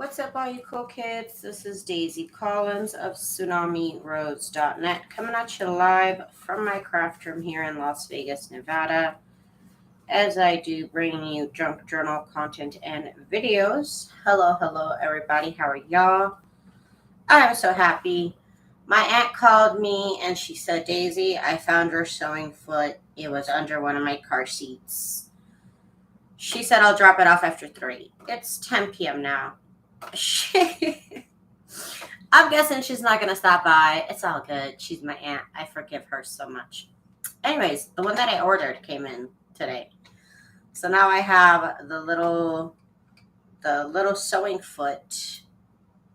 What's up, all you cool kids? This is Daisy Collins of TsunamiRose.net coming at you live from my craft room here in Las Vegas, Nevada. As I do bring you junk journal content and videos. Hello, everybody. How are y'all? I am so happy. My aunt called me and she said, Daisy, I found your sewing foot. It was under one of my car seats. She said I'll drop it off after 3. It's 10 p.m. now. I'm guessing she's not going to stop by. It's all good. She's my aunt. I forgive her so much. Anyways, the one that I ordered came in today. So now I have the little sewing foot.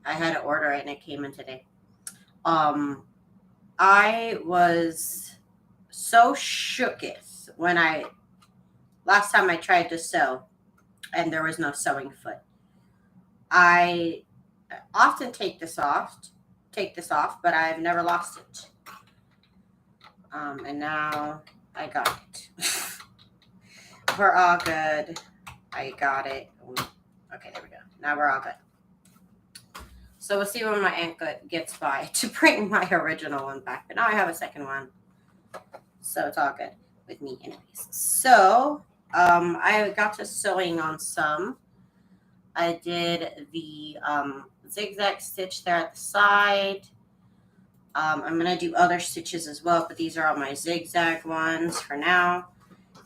I had to order it and it came in today. I was so shooketh when last time I tried to sew and there was no sewing foot. I often take this off, but I've never lost it. And now I got it. We're all good. I got it. Okay, there we go. Now we're all good. So we'll see when my aunt gets by to bring my original one back. But now I have a second one. So it's all good with me anyways. So I got to sewing on some. I did the zigzag stitch there at the side. I'm going to do other stitches as well, but these are all my zigzag ones for now.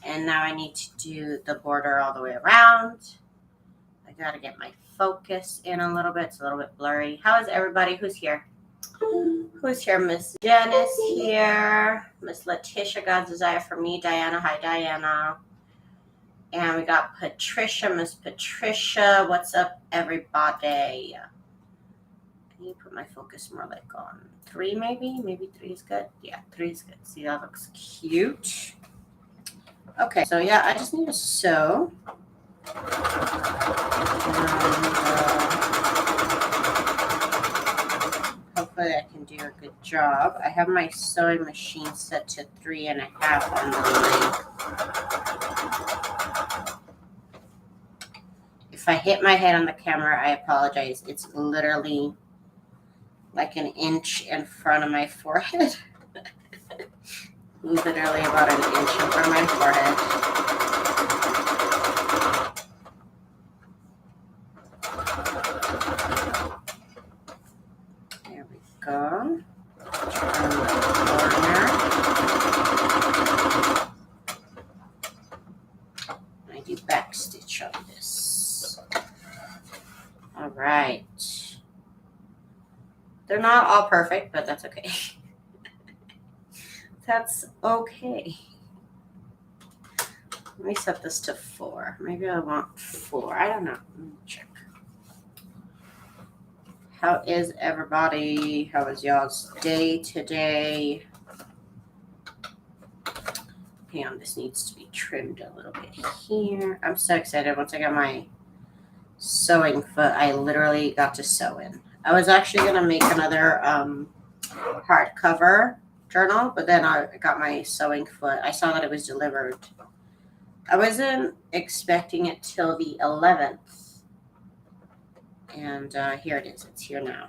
And now I need to do the border all the way around. I got to get my focus in a little bit. It's a little bit blurry. How is everybody? Who's here? Who's here? Miss Jen is here. Miss Letitia, God's Desire for Me. Diana. Hi, Diana. And we got Patricia, Miss Patricia. What's up, everybody? Can you put my focus more like on 3 maybe? Maybe 3 is good? Yeah, 3 is good. See, that looks cute. Okay, so yeah, I just need to sew. And, hopefully I can do a good job. I have my sewing machine set to 3.5 on the length. If I hit my head on the camera, I apologize. It's literally like an inch in front of my forehead. Literally about an inch in front of my forehead. There we go. Turn the corner. I do back stitch on this. All right. They're not all perfect, but that's okay. That's okay. Let me set this to 4. Maybe I want 4. I don't know. Let me check. How is everybody? How was y'all's day today? Hang on, this needs to be trimmed a little bit here. I'm so excited. Once I got my sewing foot, I literally got to sew in. I was actually going to make another hardcover journal, but then I got my sewing foot. I saw that it was delivered. I wasn't expecting it till the 11th. And here it is. It's here now.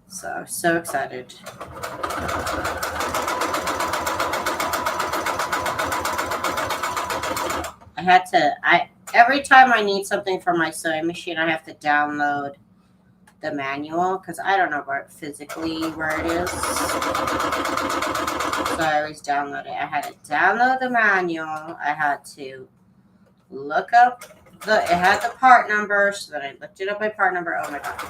So I'm so excited. Every time I need something for my sewing machine, I have to download the manual because I don't know where it is. So I always download it. I had to download the manual. I had to look up it had the part number, so then I looked it up by part number. Oh my god.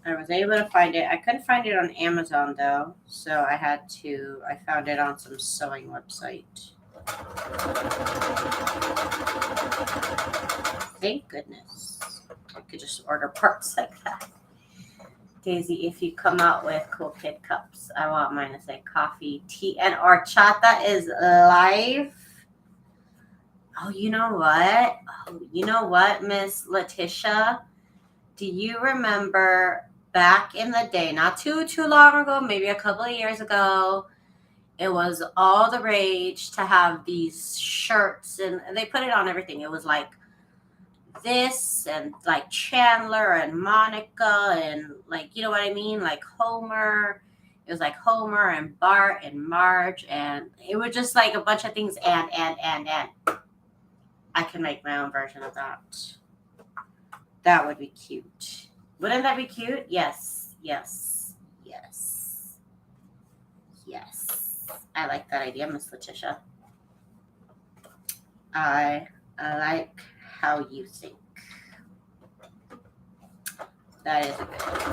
I was able to find it. I couldn't find it on Amazon though, so I found it on some sewing website. Thank goodness. I could just order parts like that. Daisy, if you come out with cool kid cups, I want mine to say coffee, tea, and horchata is live. Oh, you know what, Miss Letitia? Do you remember back in the day, not too long ago, maybe a couple of years ago, it was all the rage to have these shirts, and they put it on everything. It was like this and like Chandler and Monica and like, you know what I mean? Like Homer. It was like Homer and Bart and Marge, and it was just like a bunch of things. And I can make my own version of that. That would be cute. Wouldn't that be cute? Yes, yes, yes, yes. I like that idea, Miss Letitia. I like how you think. That is a good one.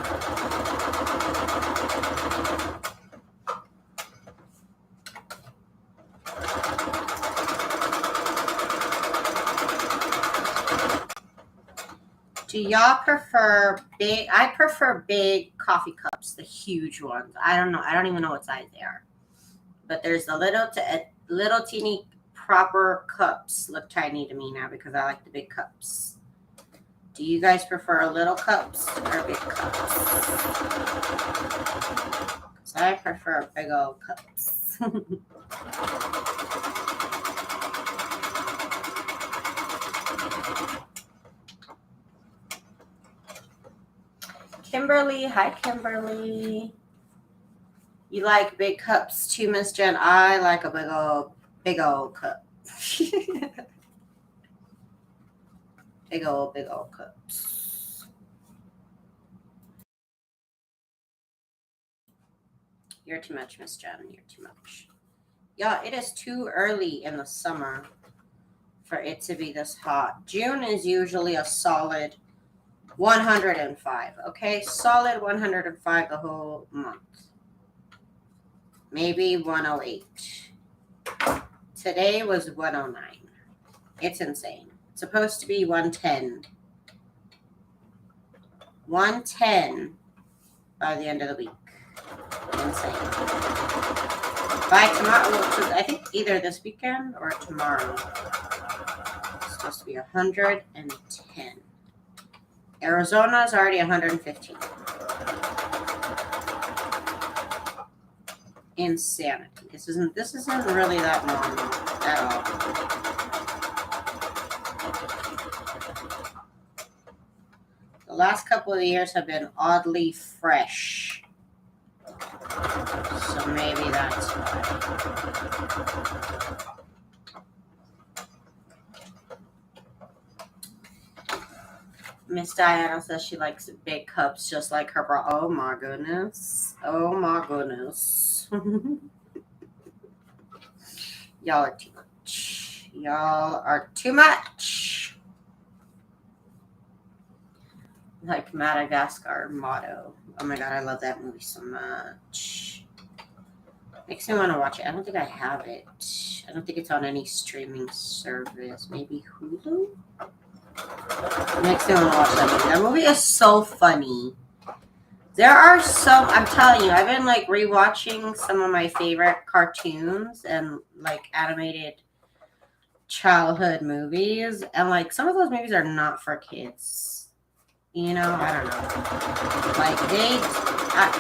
Do y'all prefer big? I prefer big coffee cups, the huge ones. I don't know. I don't even know what size they are. But there's the little teeny proper cups. Look tiny to me now because I like the big cups. Do you guys prefer little cups or big cups? Because I prefer big old cups. Kimberly, hi Kimberly. You like big cups too, Miss Jen? I like a big old cup. big old cups. You're too much, Miss Jen. You're too much. Yeah, it is too early in the summer for it to be this hot. June is usually a solid 105, okay? Solid 105 the whole month. Maybe 108. Today was 109. It's insane. It's supposed to be 110. 110 by the end of the week. Insane. By tomorrow, I think either this weekend or tomorrow, it's supposed to be 110. Arizona is already 115. Insanity. This isn't really that normal at all. The last couple of years have been oddly fresh. So maybe that's why. Miss Diana says she likes big cups just like her bra. Oh my goodness. Oh my goodness. Y'all are too much. Y'all are too much. Like Madagascar motto. Oh my god, I love that movie so much. Makes me want to watch it. I don't think I have it. I don't think it's on any streaming service. Maybe Hulu? Makes me want to watch that movie. That movie is so funny. There are some, I'm telling you, I've been like rewatching some of my favorite cartoons and like animated childhood movies. And like some of those movies are not for kids. You know, I don't know. Like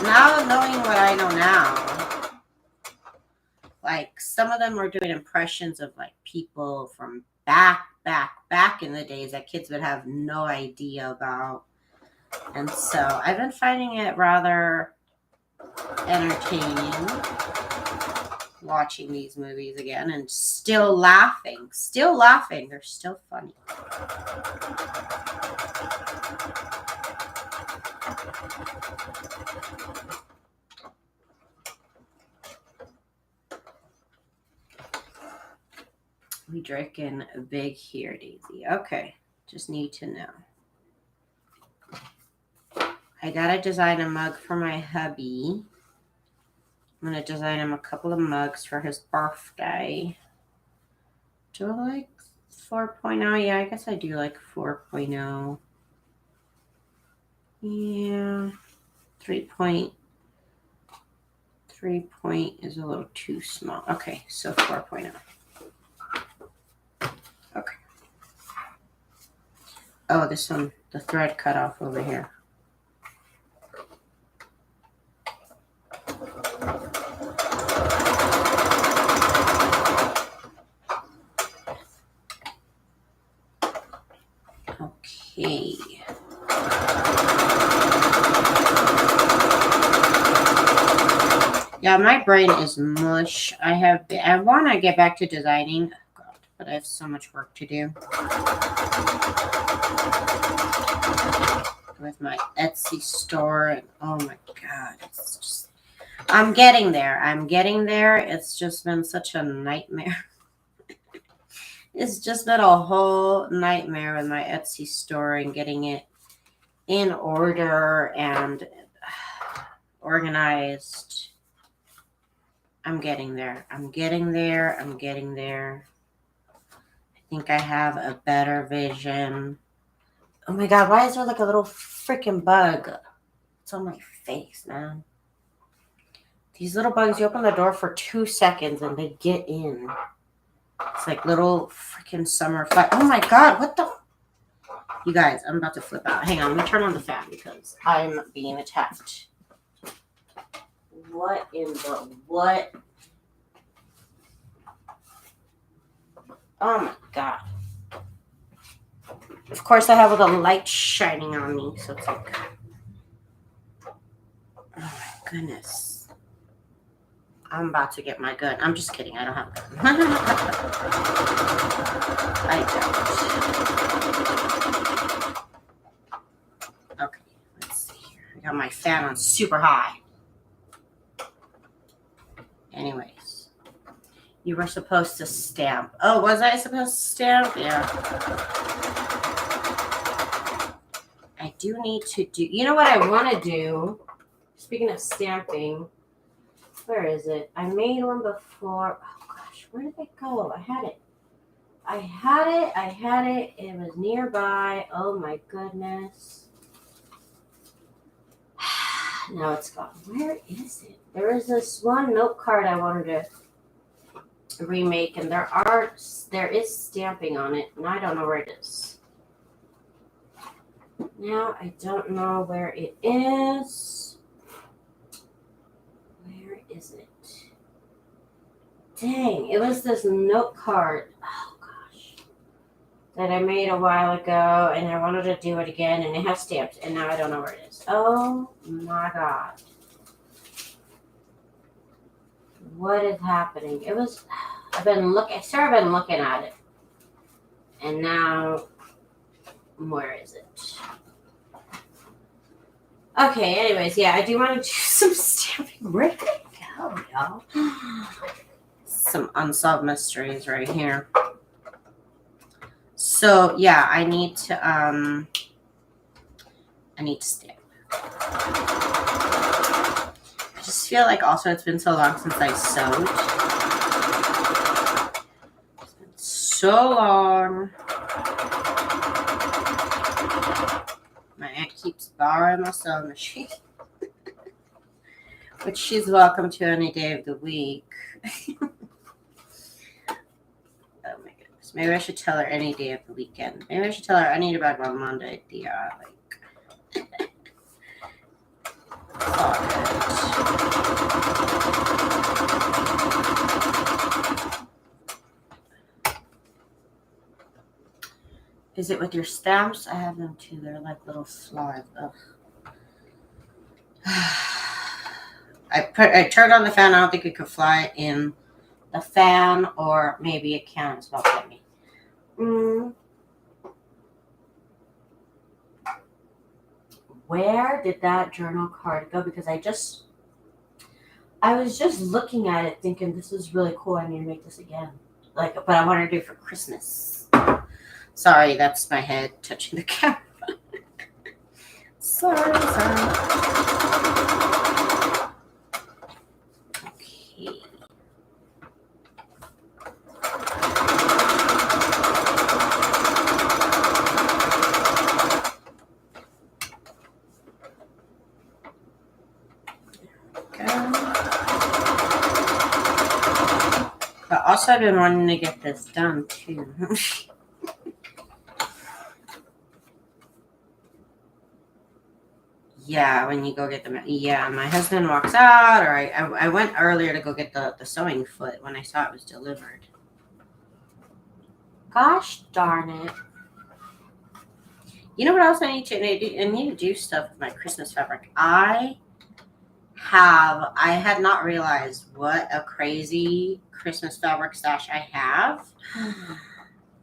now knowing what I know now, like some of them were doing impressions of like people from back in the days that kids would have no idea about. And so I've been finding it rather entertaining watching these movies again and still laughing. They're still funny. We drinking big here, Daisy. Okay, just need to know. I gotta design a mug for my hubby. I'm gonna design him a couple of mugs for his birthday. Do I like 4.0? Yeah, I guess I do like 4.0. Yeah, 3 point is a little too small. Okay, so 4.0. Okay. Oh, this one, the thread cut off over here. Okay. Yeah, my brain is mush. I want to get back to designing, but I have so much work to do with my Etsy store, and oh my god, it's just, I'm getting there. It's just been such a nightmare. It's just been a whole nightmare with my Etsy store and getting it in order and organized. I'm getting there. I think I have a better vision. Oh my god, why is there like a little freaking bug? It's on my face, man. These little bugs, you open the door for 2 seconds and they get in. It's like little freaking summer fly. Oh my god, what the? You guys, I'm about to flip out. Hang on, let me turn on the fan because I'm being attacked. What in the what? Oh my god. Of course, I have all the light shining on me, so it's like, oh my goodness. I'm about to get my gun. I'm just kidding. I don't have a gun. I don't. Okay, let's see here. I got my fan on super high. Anyways, you were supposed to stamp. Oh, was I supposed to stamp? Yeah. I do need to do, you know what I want to do? Speaking of stamping, where is it? I made one before. Oh gosh, where did it go? I had it. It was nearby. Oh my goodness. Now it's gone. Where is it? There is this one note card I wanted to remake, and there is stamping on it, and I don't know where it is. Now I don't know where it is. Where is it? Dang, it was this note card. Oh gosh. That I made a while ago, and I wanted to do it again, and it has stamps, and now I don't know where it is. Oh my god. What is happening? I've been looking at it. And now, where is it? Okay, anyways, yeah, I do want to do some stamping. Where did it go, y'all? Some unsolved mysteries right here. So, yeah, I need to stamp. I just feel like also it's been so long since I sewed. It's been so long. My aunt keeps borrowing my sewing machine. Which she's welcome to any day of the week. Oh my goodness. Maybe I should tell her any day of the weekend. Maybe I should tell her I need it back on Monday. Yeah, like. Is it with your stamps? I have them too. They're like little slides. Ugh. I turned on the fan. I don't think it could fly in the fan, or maybe it can. It's not letting me. Where did that journal card go? Because I was just looking at it thinking this is really cool. I need to make this again. But I want to do it for Christmas. Sorry, that's my head touching the camera. Sorry. Okay. But also I've been wanting to get this done too. Yeah, when you go get them. Yeah, my husband walks out, or I went earlier to go get the sewing foot when I saw it was delivered. Gosh darn it. You know what else I need to do? I need to do stuff with my Christmas fabric. I had not realized what a crazy Christmas fabric stash I have. I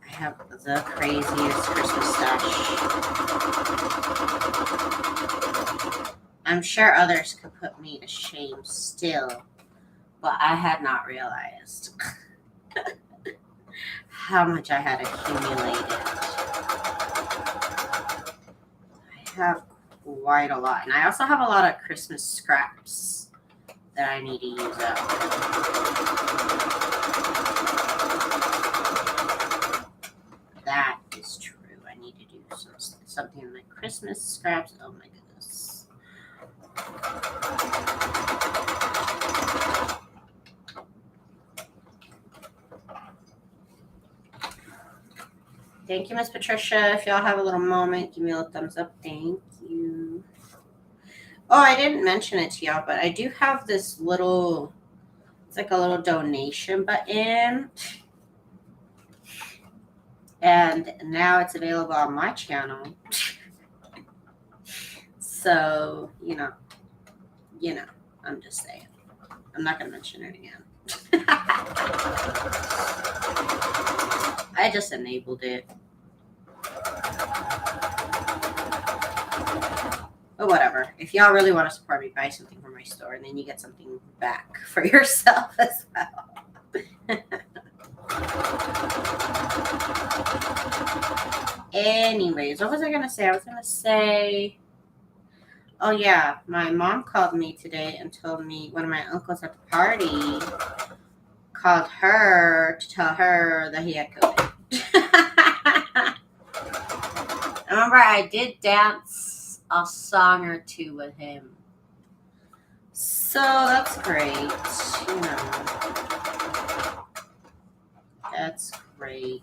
have the craziest Christmas stash. I'm sure others could put me to shame still, but I had not realized how much I had accumulated. I have quite a lot. And I also have a lot of Christmas scraps that I need to use up. That is true. I need to do something like Christmas scraps. Oh my goodness. Thank you, Miss Patricia. If y'all have a little moment, give me a little thumbs up. Thank you. Oh, I didn't mention it to y'all, but I do have this little, it's like a little donation button. And now it's available on my channel. So, you know, I'm just saying. I'm not going to mention it again. I just enabled it. But whatever. If y'all really want to support me, buy something from my store, and then you get something back for yourself as well. Anyways, what was I going to say? I was going to say, oh yeah, my mom called me today and told me one of my uncles at the party called her to tell her that he had COVID. I remember I did dance a song or two with him. So that's great, you know. That's great.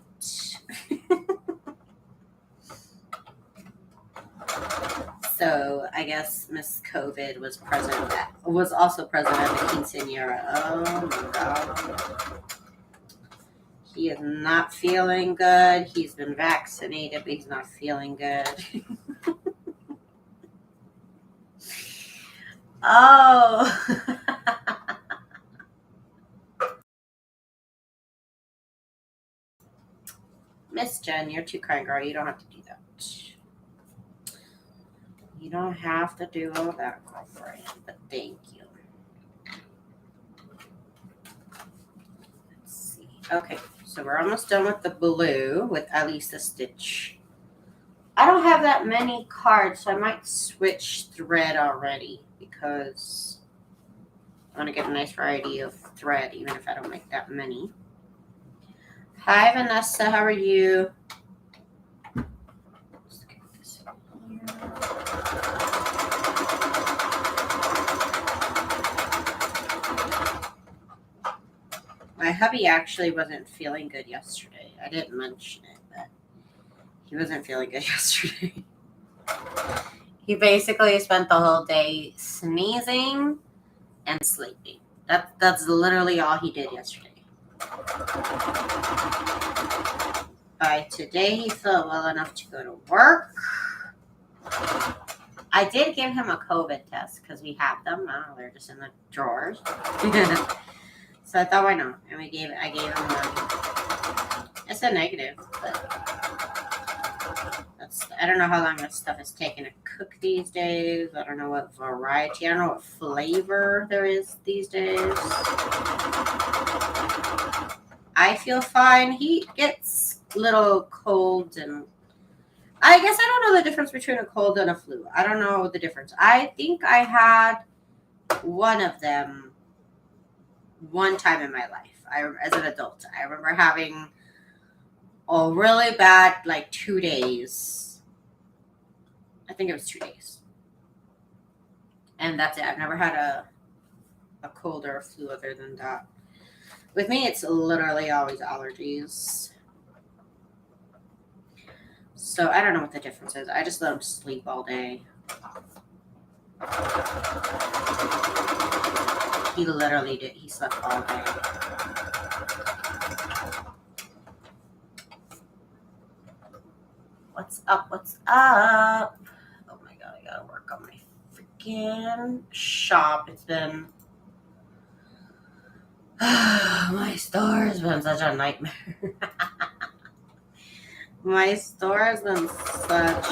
So I guess Miss COVID was also present at the quinceañera. Oh my God. He is not feeling good. He's been vaccinated, but he's not feeling good. Oh. Miss Jen, you're too kind, girl. You don't have to do that. You don't have to do all that, girlfriend, but thank you. Let's see. Okay, so we're almost done with the blue with at least a stitch. I don't have that many cards, so I might switch thread already because I want to get a nice variety of thread, even if I don't make that many. Hi, Vanessa. How are you? Let's get this here. My hubby actually wasn't feeling good yesterday. I didn't mention it, but he wasn't feeling good yesterday. He basically spent the whole day sneezing and sleeping. That's literally all he did yesterday. By today, he felt well enough to go to work. I did give him a COVID test because we have them. They're just in the drawers. So I thought, why not? And I gave him one. It's a negative, but I don't know how long this stuff is taking to cook these days. I don't know what variety. I don't know what flavor there is these days. I feel fine. He gets little colds, and I guess I don't know the difference between a cold and a flu. I don't know the difference. I think I had one of them one time in my life. As an adult, I remember having a really bad, 2 days. I think it was 2 days. And that's it. I've never had a cold or a flu other than that. With me, it's literally always allergies. So I don't know what the difference is. I just let him sleep all day. He literally did. He slept all day. What's up? What's up? Oh my god, I gotta work on my freaking shop. It's been my store has been such a nightmare. My store has been such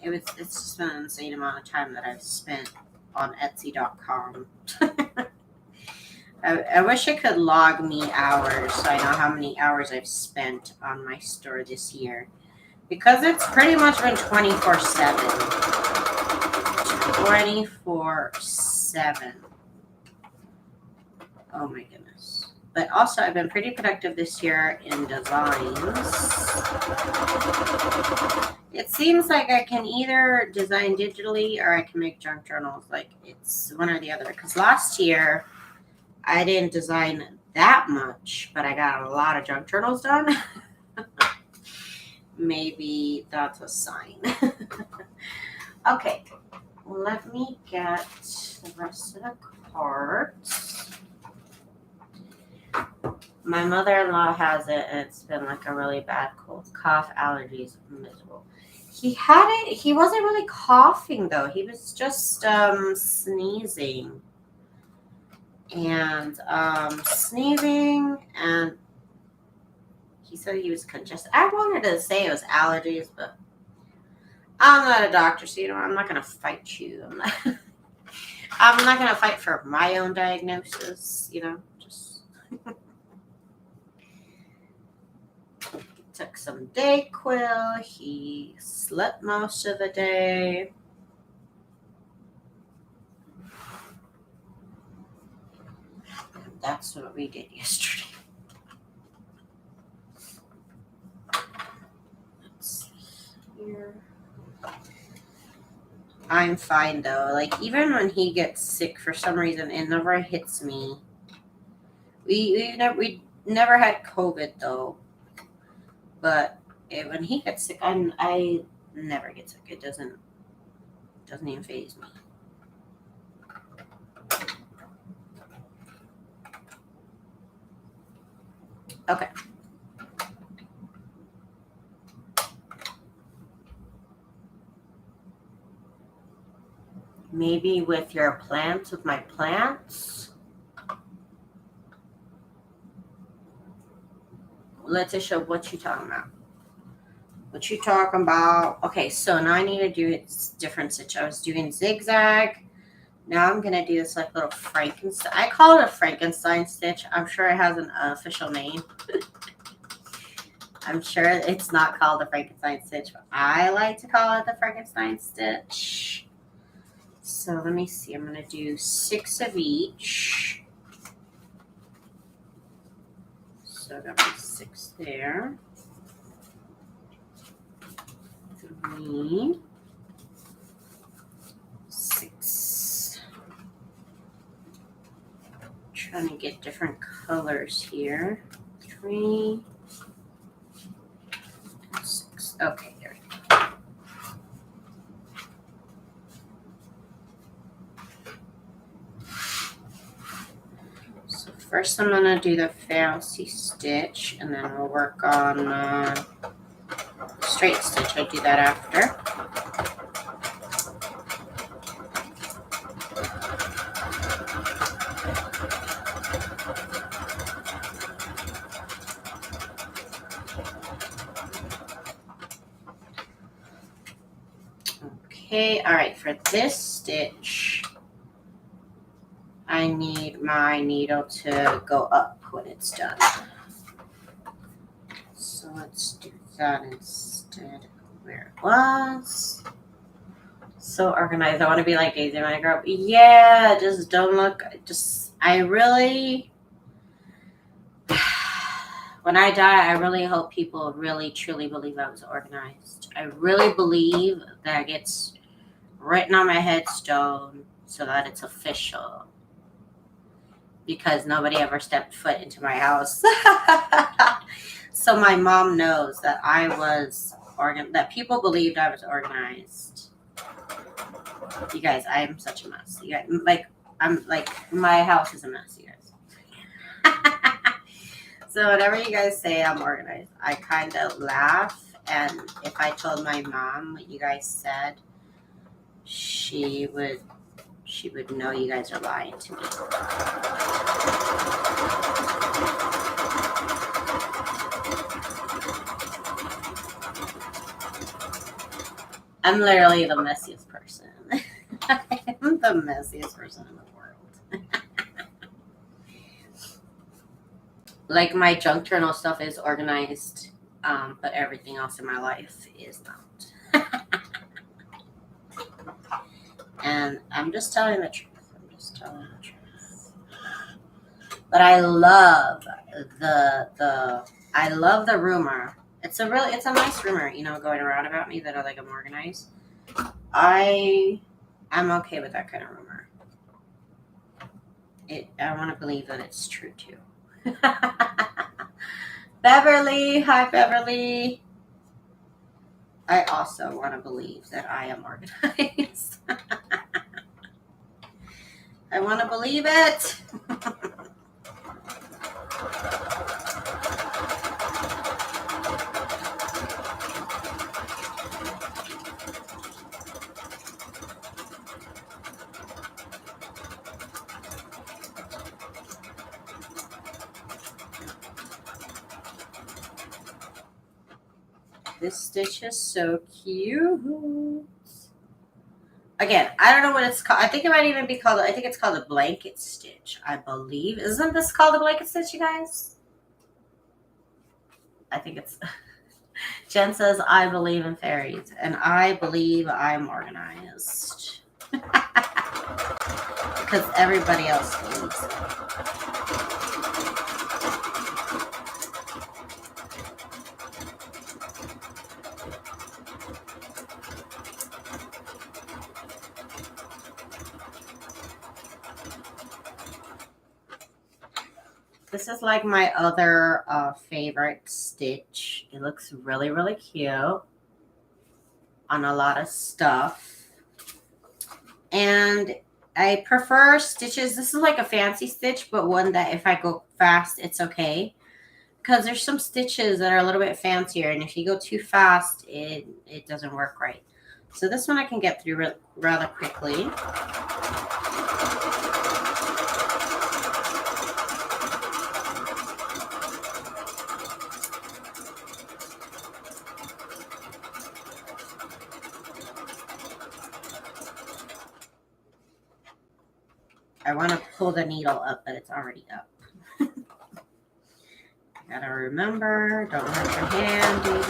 it's just been an insane amount of time that I've spent on Etsy.com. I wish I could log me hours so I know how many hours I've spent on my store this year. Because it's pretty much been 24/7. 24/7. Oh my goodness. But also, I've been pretty productive this year in designs. It seems like I can either design digitally or I can make junk journals. Like, it's one or the other. Because last year, I didn't design that much, but I got a lot of junk journals done. Maybe that's a sign. Okay, let me get the rest of the cards. My mother-in-law has it, and it's been like a really bad cold. Cough, allergies, miserable. He had it. He wasn't really coughing, though. He was just sneezing. And sneezing, and he said he was congested. I wanted to say it was allergies, but I'm not a doctor, so I'm not gonna fight you. I'm not gonna fight for my own diagnosis. Just took some Dayquil. He slept most of the day. That's what we did yesterday. Let's see here. I'm fine though. Like, even when he gets sick for some reason, it never hits me. We never had COVID though, but when he gets sick, I never get sick. It doesn't even faze me. Okay. Maybe with your plants, with my plants. Letitia, what you talking about? What you talking about? Okay, so now I need to do a different stitch. I was doing zigzag. Now I'm going to do this like little Frankenstein. I call it a Frankenstein stitch. I'm sure it has an official name. I'm sure it's not called the Frankenstein stitch, but I like to call it the Frankenstein stitch. So let me see. I'm going to do 6 of each. So I got my 6 there. 3, 6. Trying to get different colors here. 3, 6. Okay, there we go. So first I'm going to do the fancy stitch, and then we'll work on straight stitch. I'll do that after. Okay, all right, for this stitch, I need my needle to go up when it's done. So let's do that instead of where it was. So organized. I want to be like Daisy when I grow up. Yeah, just don't look. I really, when I die, I really hope people really, truly believe I was organized. I really believe that it gets written on my headstone so that it's official. Because nobody ever stepped foot into my house. So my mom knows that I was that people believed I was organized. You guys, I am such a mess. You guys, my house is a mess, you guys. So whenever you guys say I'm organized, I kind of laugh. And if I told my mom what you guys said, she would know you guys are lying to me. I'm literally the messiest person. I'm the messiest person in the world. Like my junk journal stuff is organized, but everything else in my life is not. And I'm just telling the truth. But I love the rumor. It's a nice rumor, going around about me that I'm organized. I'm okay with that kind of rumor. I want to believe that it's true too. Beverly, hi Beverly. I also want to believe that I am organized. I want to believe it. This stitch is so cute. Again, I don't know what it's called. I think it might even be called, I think it's called a blanket stitch, I believe. Isn't this called a blanket stitch, you guys? I think it's... Jen says, I believe in fairies, and I believe I'm organized. Because everybody else believes it. This is like my other favorite stitch. It looks really, really cute on a lot of stuff. And I prefer stitches. This is like a fancy stitch, but one that if I go fast, it's okay. Because there's some stitches that are a little bit fancier, and if you go too fast, it doesn't work right. So this one I can get through rather quickly. I want to pull the needle up, but it's already up. Gotta remember, don't hurt your hand, dude.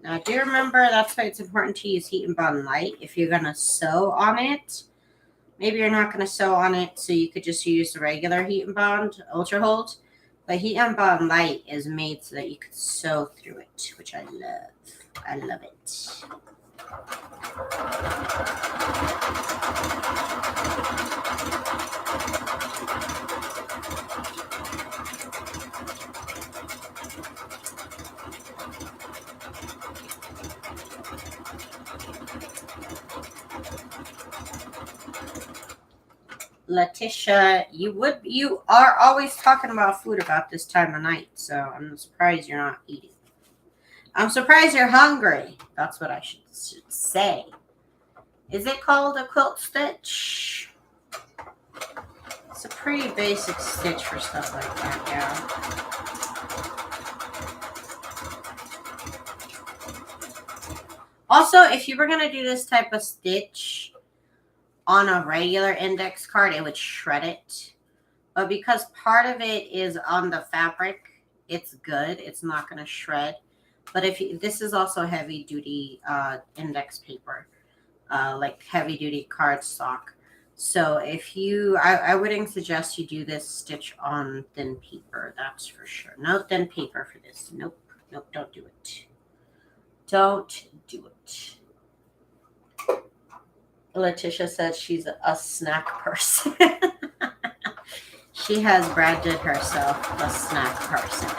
Now, do remember that's why it's important to use Heat and Bond Light if you're going to sew on it. Maybe you're not going to sew on it, so you could just use the regular Heat and Bond Ultra Hold. But Heat and Bond Light is made so that you could sew through it, which I love. I love it. Letitia, you are always talking about food about this time of night, so I'm surprised you're not eating. I'm surprised you're hungry. That's what I should say. Is it called a quilt stitch? It's a pretty basic stitch for stuff like that, yeah. Also, if you were going to do this type of stitch on a regular index card, it would shred it. But because part of it is on the fabric, it's good. It's not going to shred. But this is also heavy duty index paper, like heavy duty cardstock. So I wouldn't suggest you do this stitch on thin paper. That's for sure. No thin paper for this. Nope. Don't do it. Don't do it. Letitia said she's a snack person. She has branded herself a snack person.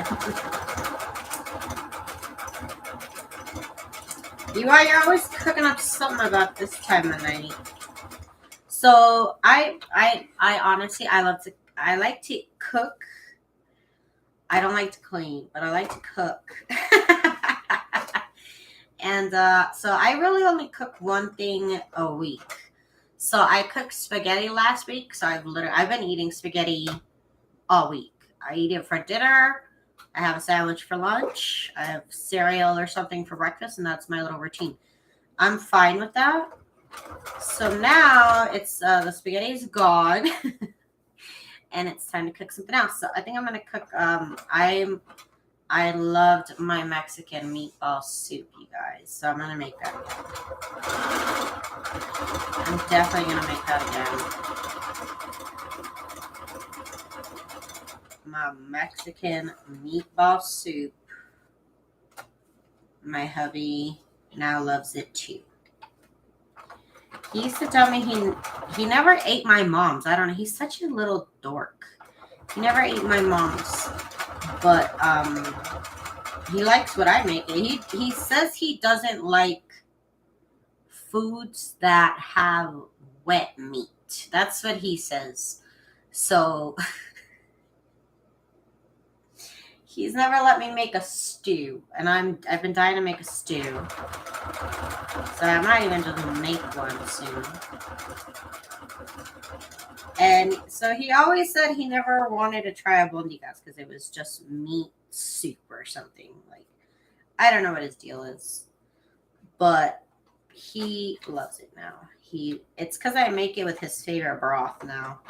You're always cooking up something about this time of night. So I honestly I like to cook. I don't like to clean, but I like to cook. And so I really only cook one thing a week. So I cooked spaghetti last week. So I've been eating spaghetti all week. I eat it for dinner. I have a sandwich for lunch. I have cereal or something for breakfast, and that's my little routine. I'm fine with that. So now it's the spaghetti's gone, and it's time to cook something else. So I think I'm gonna cook. I loved my Mexican meatball soup, you guys. So I'm gonna make that again. I'm definitely gonna make that again. My Mexican meatball soup. My hubby now loves it too. He used to tell me he never ate my mom's. I don't know. He's such a little dork. He never ate my mom's. But he likes what I make. He says he doesn't like foods that have wet meat. That's what he says. So he's never let me make a stew, and I've been dying to make a stew. So I might even just make one soon. And so he always said he never wanted to try albondigas because it was just meat soup or something. Like, I don't know what his deal is, but he loves it now. It's because I make it with his favorite broth now.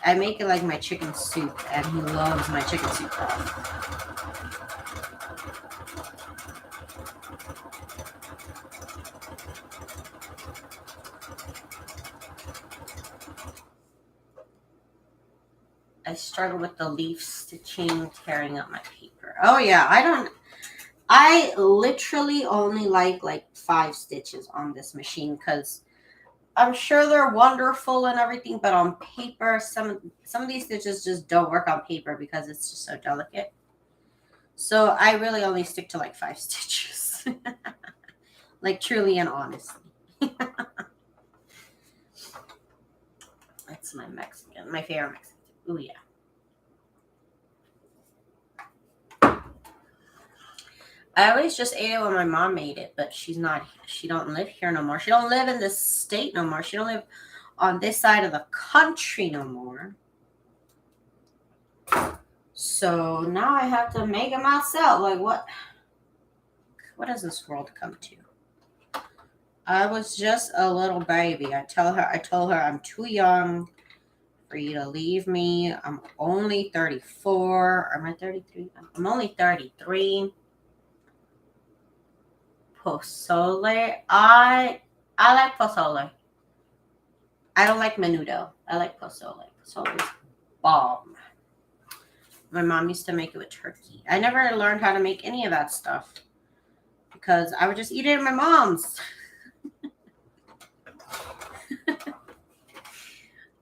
I make it like my chicken soup, and he loves my chicken soup broth. I struggle with the leaf stitching, tearing up my paper. Oh yeah, I literally only like 5 stitches on this machine because I'm sure they're wonderful and everything, but on paper, some of these stitches just don't work on paper because it's just so delicate. So I really only stick to 5 stitches. Truly and honestly. That's my favorite Mexican. Ooh, yeah. I always just ate it when my mom made it, but she don't live here no more. She don't live in this state no more. She don't live on this side of the country no more. So now I have to make it myself. What does this world come to? I was just a little baby. I told her I'm too young for you to leave me. I'm only 34. Am I 33? I'm only 33. Pozole. I like pozole. I don't like menudo. I like pozole. Pozole is bomb. My mom used to make it with turkey. I never learned how to make any of that stuff because I would just eat it at my mom's.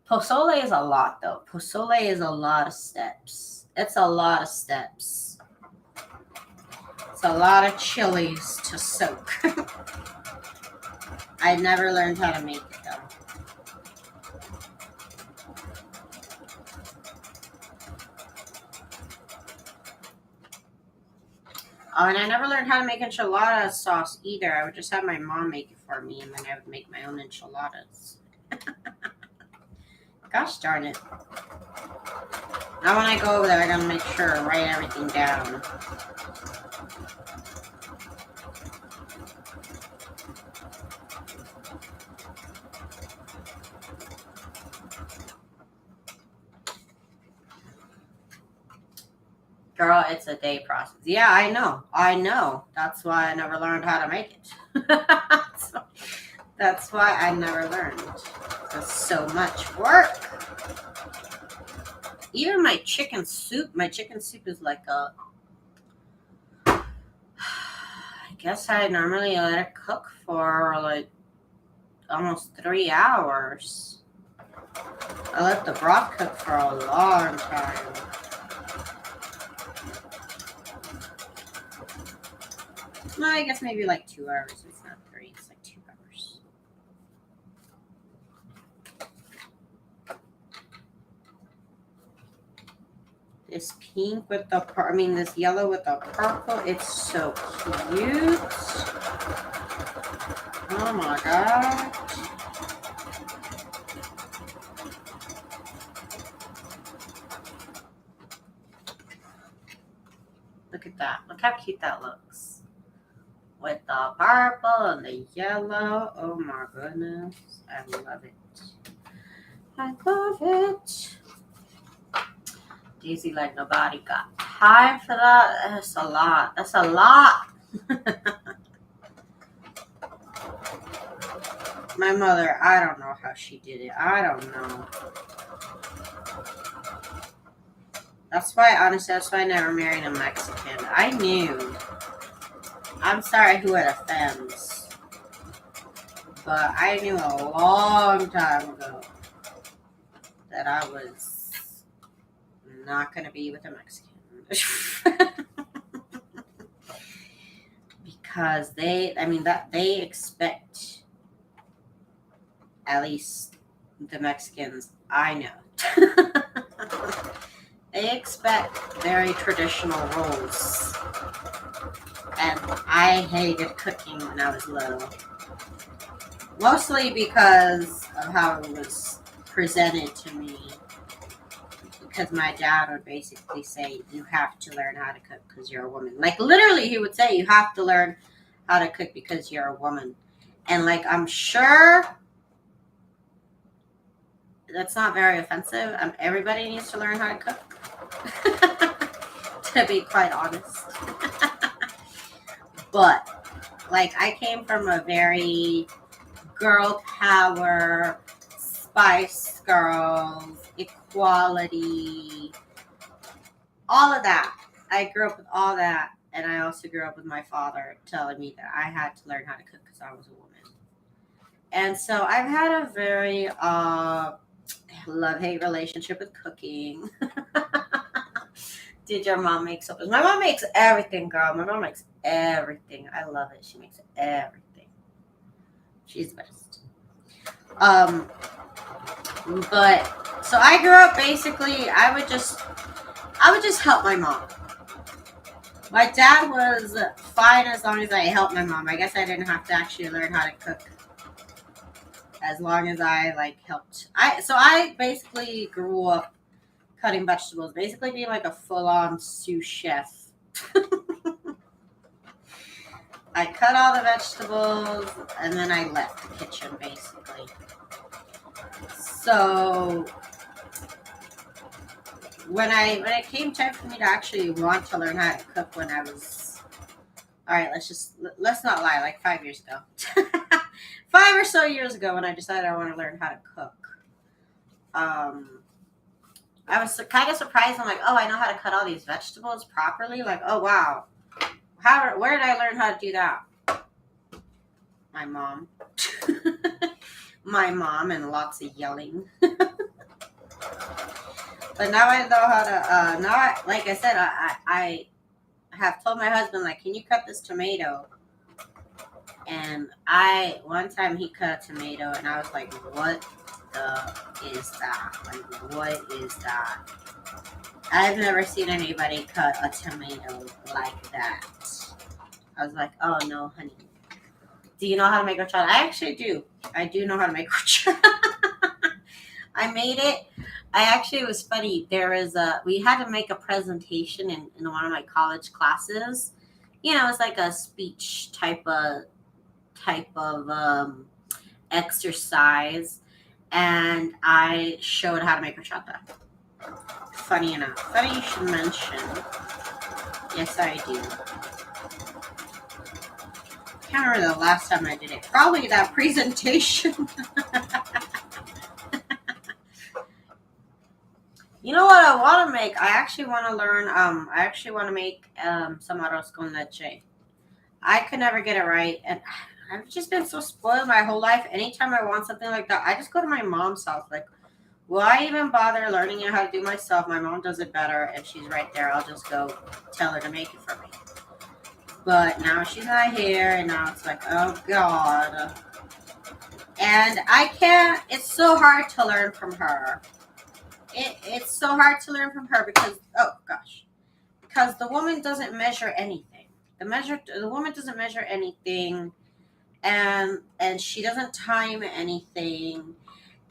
Pozole is a lot, though. Pozole is a lot of steps. It's a lot of steps. It's a lot of chilies to soak. I never learned how to make it, though. Oh, and I never learned how to make enchilada sauce either. I would just have my mom make it for me, and then I would make my own enchiladas. Gosh darn it. Now when I go over there, I gotta make sure I write everything down. Girl, it's a day process. Yeah, I know. That's why I never learned how to make it. That's why I never learned. It's so much work. Even my chicken soup is like I guess I normally let it cook for almost 3 hours. I let the broth cook for a long time. Well, I guess maybe like 2 hours. It's not 3, it's like 2 hours. This pink with the, this yellow with the purple, it's so cute. Oh my god. Look at that. Look how cute that looks. With the purple and the yellow. Oh my goodness. I love it. I love it. Daisy like nobody got time for that. That's a lot. That's a lot. My mother, I don't know how she did it. I don't know. That's why, honestly, that's why I never married a Mexican. I knew. I'm sorry who it offends. But I knew a long time ago that I was not going to be with a Mexican. Because they expect, at least the Mexicans I know, they expect very traditional roles. And I hated cooking when I was little. Mostly because of how it was presented to me. Because my dad would basically say, you have to learn how to cook because you're a woman. Like, literally, he would say, you have to learn how to cook because you're a woman. And, like, I'm sure that's not very offensive. Everybody needs to learn how to cook. To be quite honest. But, like, I came from a very girl power, Spice Girls, equality, all of that. I grew up with all that, and I also grew up with my father telling me that I had to learn how to cook because I was a woman. And so I've had a very love-hate relationship with cooking. Did your mom make something? My mom makes everything, girl. My mom makes everything. I love it. She makes everything. She's the best. But so I grew up basically. I would just help my mom. My dad was fine as long as I helped my mom. I guess I didn't have to actually learn how to cook. As long as I helped. I basically grew up cutting vegetables, basically being like a full-on sous chef. I cut all the vegetables and then I left the kitchen basically. So when it came time for me to actually want to learn how to cook when I was, all right, let's not lie, like 5 years ago. 5 or so years ago when I decided I want to learn how to cook. I was kind of surprised. I'm like, oh, I know how to cut all these vegetables properly. Like, oh, wow. Where did I learn how to do that? My mom. My mom and lots of yelling. But now I know how to, like I said, I have told my husband, like, can you cut this tomato? And one time he cut a tomato and I was like, what is that? Like, what is that? I've never seen anybody cut a tomato like that. I was like, oh no, honey. Do you know how to make horchata? I actually do. I do know how to make horchata. I made it. It was funny. We had to make a presentation in one of my college classes. You know, it's like a speech type of exercise. And I showed how to make horchata. Funny enough. Funny you should mention. Yes, I do. I can't remember the last time I did it. Probably that presentation. You know what I want to make? I actually want to learn. I actually want to make some arroz con leche. I could never get it right, and I've just been so spoiled my whole life. Anytime I want something like that, I just go to my mom's house. Like, will I even bother learning how to do myself? My mom does it better, and she's right there. I'll just go tell her to make it for me. But now she's not here, and now it's like, oh God. And I can't, it's so hard to learn from her. It's so hard to learn from her because, oh gosh, because the woman doesn't measure anything. The woman doesn't measure anything, and she doesn't time anything,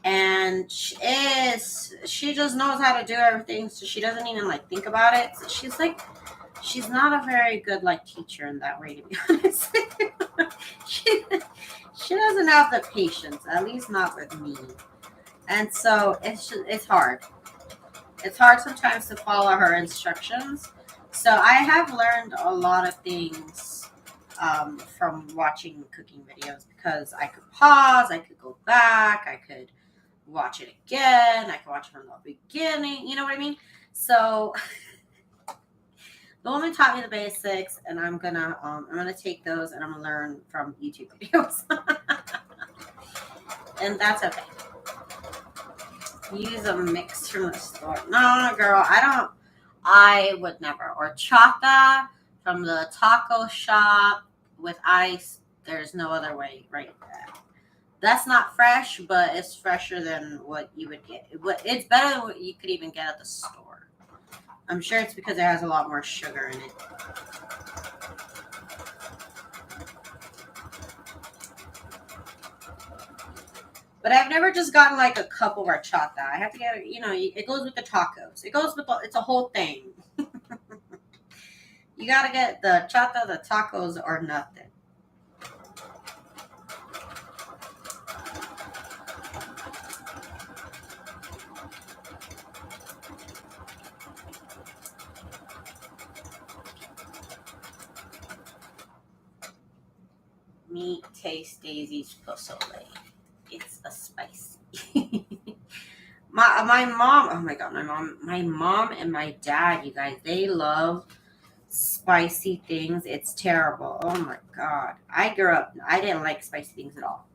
and she just knows how to do everything, so she doesn't even like think about it. So she's not a very good like teacher in that way, to be honest. she doesn't have the patience, at least not with me, and so it's hard. It's hard sometimes to follow her instructions. So I have learned a lot of things from watching cooking videos, because I could pause, I could go back, I could watch it again, I could watch it from the beginning. You know what I mean? So the woman taught me the basics, and I'm gonna take those and I'm gonna learn from YouTube videos, and that's okay. Use a mix from the store. No, girl, I would never. Or chata from the taco shop with ice. There's no other way, right? That's not fresh, but it's fresher than what you would get. It's better than what you could even get at the store. I'm sure it's because it has a lot more sugar in it. But I've never just gotten like a cup of horchata. I have to get, it goes with the tacos. It's a whole thing. You gotta get the chata, the tacos, or nothing. Meat taste Daisy's pozole. It's a spicy. my mom, oh my God, my mom and my dad, you guys, they love spicy things. It's terrible. Oh my God. I grew up, I didn't like spicy things at all.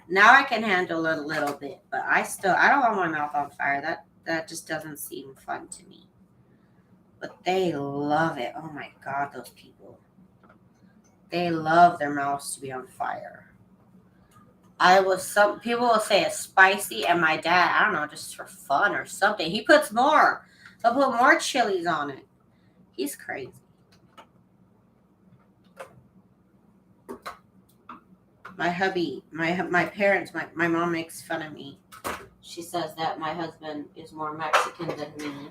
Now I can handle it a little bit, but I don't want my mouth on fire. That just doesn't seem fun to me. But they love it. Oh my God, those people. They love their mouths to be on fire. Some people will say it's spicy, and my dad, I don't know, just for fun or something, he puts more. He'll put more chilies on it. He's crazy. My hubby, my parents, my mom makes fun of me. She says that my husband is more Mexican than me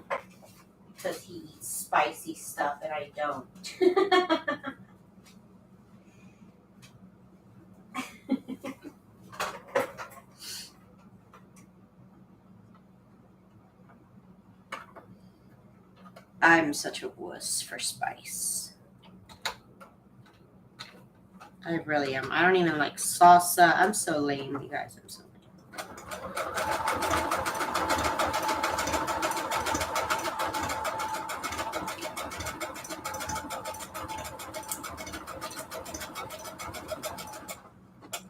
because he eats spicy stuff and I don't. I'm such a wuss for spice. I really am. I don't even like salsa. I'm so lame, you guys. I'm so lame.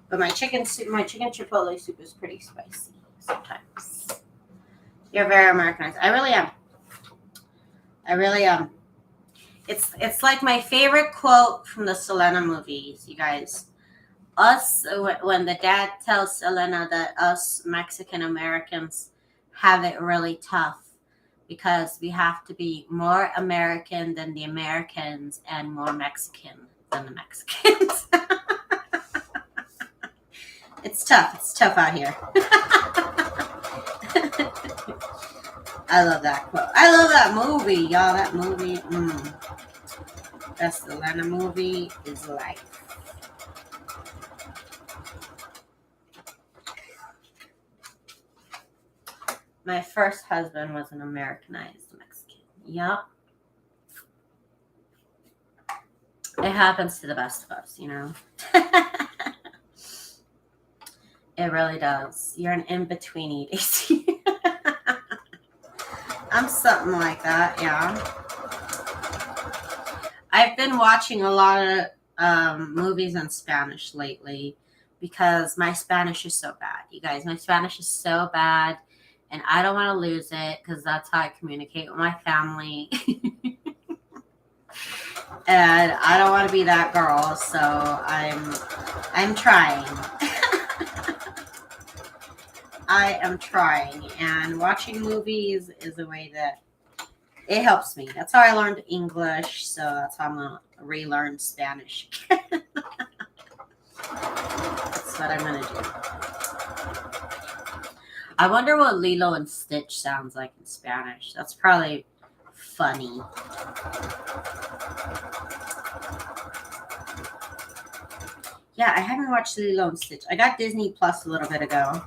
But my chicken chipotle soup is pretty spicy sometimes. You're very Americanized. I really am. It's like my favorite quote from the Selena movies, you guys. When the dad tells Selena that us Mexican Americans have it really tough because we have to be more American than the Americans and more Mexican than the Mexicans. It's tough. It's tough out here. I love that quote. I love that movie, y'all. That movie, that Selena movie is life. My first husband was an Americanized Mexican. Yup. It happens to the best of us, you know. It really does. You're an in-betweenie, Daisy. I'm something like that, yeah. I've been watching a lot of movies in Spanish lately because my Spanish is so bad. You guys, my Spanish is so bad, and I don't want to lose it because that's how I communicate with my family. And I don't want to be that girl, so I'm trying. I am trying, and watching movies is a way that it helps me. That's how I learned English, so that's how I'm gonna relearn Spanish. That's what I'm gonna do. I wonder what Lilo and Stitch sounds like in Spanish. That's probably funny. Yeah, I haven't watched Lilo and Stitch. I got Disney Plus a little bit ago.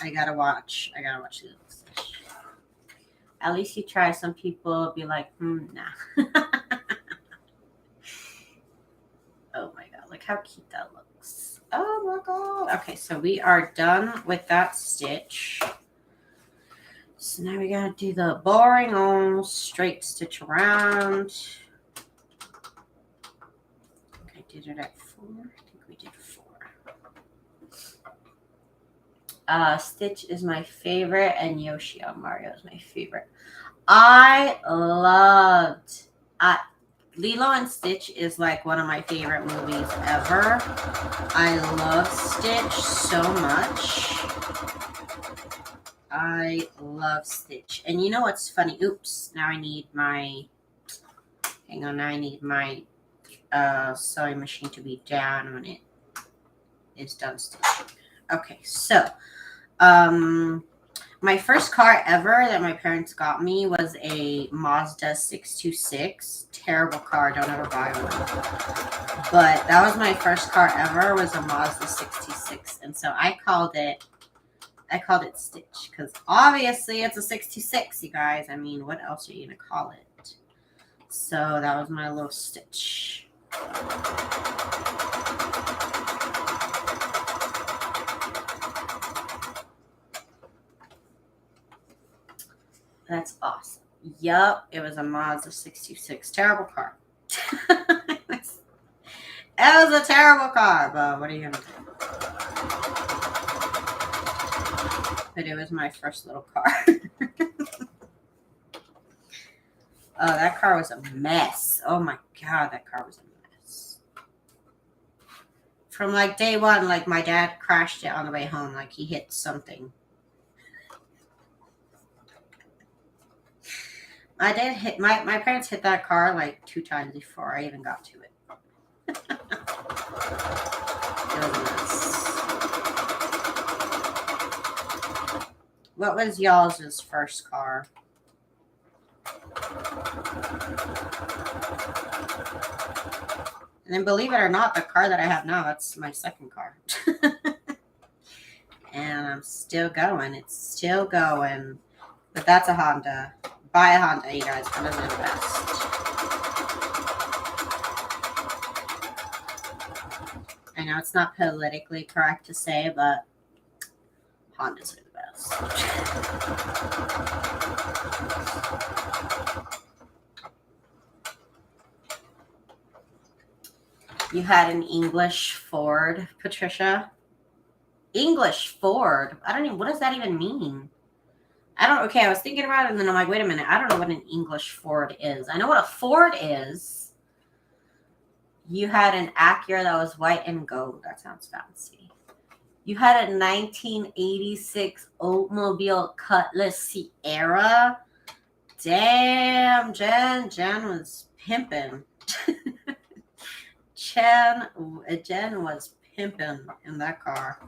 I gotta watch Lilo and Stitch. At least you try. Some people be like, nah. Oh my god, look how cute that looks. Oh my god. Okay, so we are done with that stitch. So now we gotta do the boring old straight stitch around. I did it at 4. I think we did 4. Stitch is my favorite, and Yoshi on Mario is my favorite. I loved Lilo and Stitch is like one of my favorite movies ever. I love Stitch so much. I love Stitch. And you know what's funny? Oops, now I need my, hang on, now I need my sewing machine to be down when it is done stitching. Okay, so my first car ever that my parents got me was a Mazda 626. Terrible car, don't ever buy one. But that was my first car ever, was a Mazda 626. And so I called it Stitch because obviously it's a 66, you guys. I mean, what else are you gonna call it? So that was my little Stitch. That's awesome. Yup, it was a Mazda 626. Terrible car. It was a terrible car, but what are you gonna do? But it was my first little car. Oh, that car was a mess. Oh my god, that car was a mess. From like day one, like my dad crashed it on the way home, like he hit something. My parents hit that car like 2 times before I even got to it. It was a mess. What was y'all's first car? And then believe it or not, the car that I have now, that's my second car. And I'm still going. It's still going. But that's a Honda. Buy a Honda, you guys. Hondas are the best. I know it's not politically correct to say, but Hondas are the best. You had an English Ford, Patricia? English Ford? What does that even mean? Okay, I was thinking about it, and then I'm like, wait a minute, I don't know what an English Ford is. I know what a Ford is. You had an Acura that was white and gold. That sounds fancy. You had a 1986 Oldsmobile Cutlass Sierra. Damn, Jen was pimping. Jen was pimping in that car.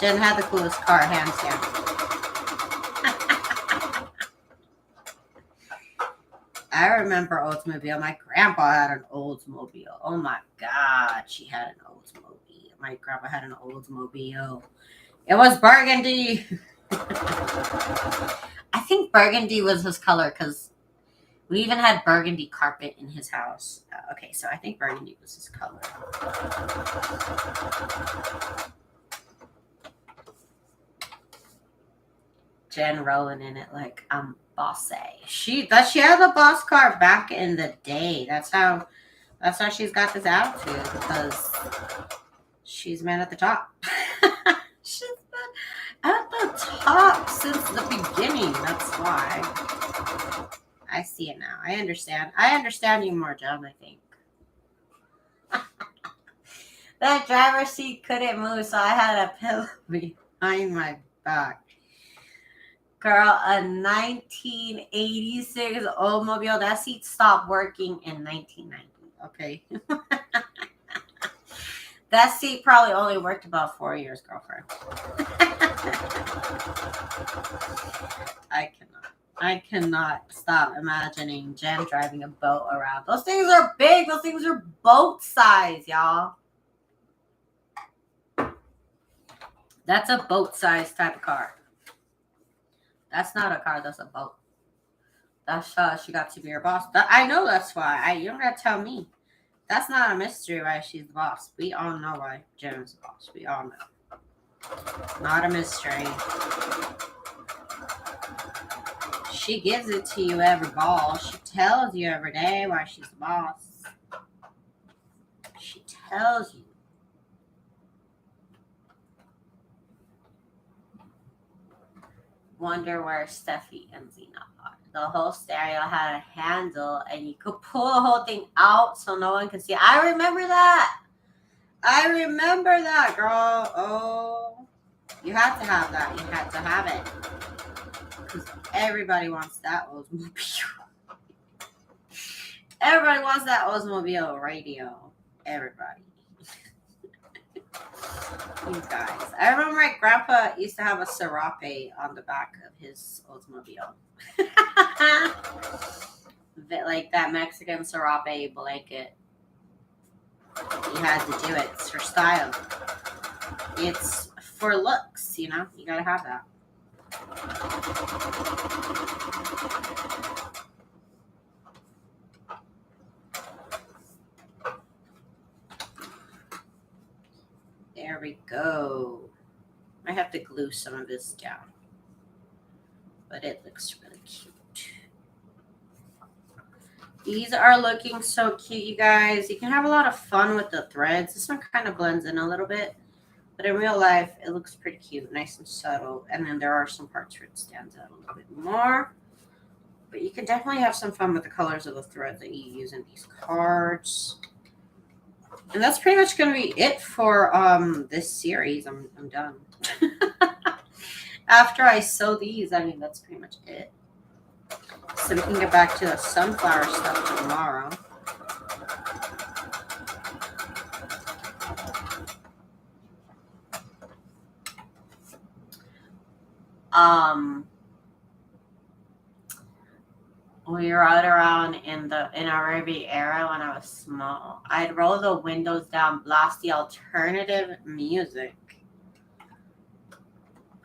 Jen had the coolest car, hands down. I remember Oldsmobile. My grandpa had an Oldsmobile. Oh my God, she had an Oldsmobile. My grandpa had an Oldsmobile. It was burgundy. I think burgundy was his color because we even had burgundy carpet in his house. Okay, so I think burgundy was his color. Jen rolling in it like I'm bossy. She had the boss card back in the day. That's how she's got this attitude, because she's been at the top. She's been at the top since the beginning. That's why. I see it now. I understand. I understand you more, Jen, I think. That driver's seat couldn't move, so I had a pillow behind my back. Girl, a 1986 Oldsmobile, that seat stopped working in 1990. Okay. That seat probably only worked about 4 years, girlfriend. I cannot stop imagining Jen driving a boat around. Those things are big. Those things are boat size, y'all. That's a boat size type of car. That's not a car. That's a boat. That's she got to be her boss. I know that's why. You don't got to tell me. That's not a mystery why she's the boss. We all know why Jen's the boss. We all know. Not a mystery. She gives it to you every ball. She tells you every day why she's the boss. She tells you. Wonder where Steffi and Zena are. The whole stereo had a handle and you could pull the whole thing out so no one could see. I remember that. I remember that, girl. Oh, you had to have that. You had to have it. Because everybody wants that Oldsmobile. Everybody wants that Oldsmobile radio. Everybody. You guys. I remember my grandpa used to have a serape on the back of his Oldsmobile. Like that Mexican serape blanket. You had to do it. It's for style. It's for looks, you know? You gotta have that. There we go. I have to glue some of this down. But it looks really cute. These are looking so cute, you guys. You can have a lot of fun with the threads. This one kind of blends in a little bit. But in real life, it looks pretty cute. Nice and subtle. And then there are some parts where it stands out a little bit more. But you can definitely have some fun with the colors of the thread that you use in these cards. And that's pretty much going to be it for this series. I'm done. After I sew these, I mean, that's pretty much it. So we can get back to the sunflower stuff tomorrow. We rode around in our Riviera when I was small. I'd roll the windows down, blast the alternative music,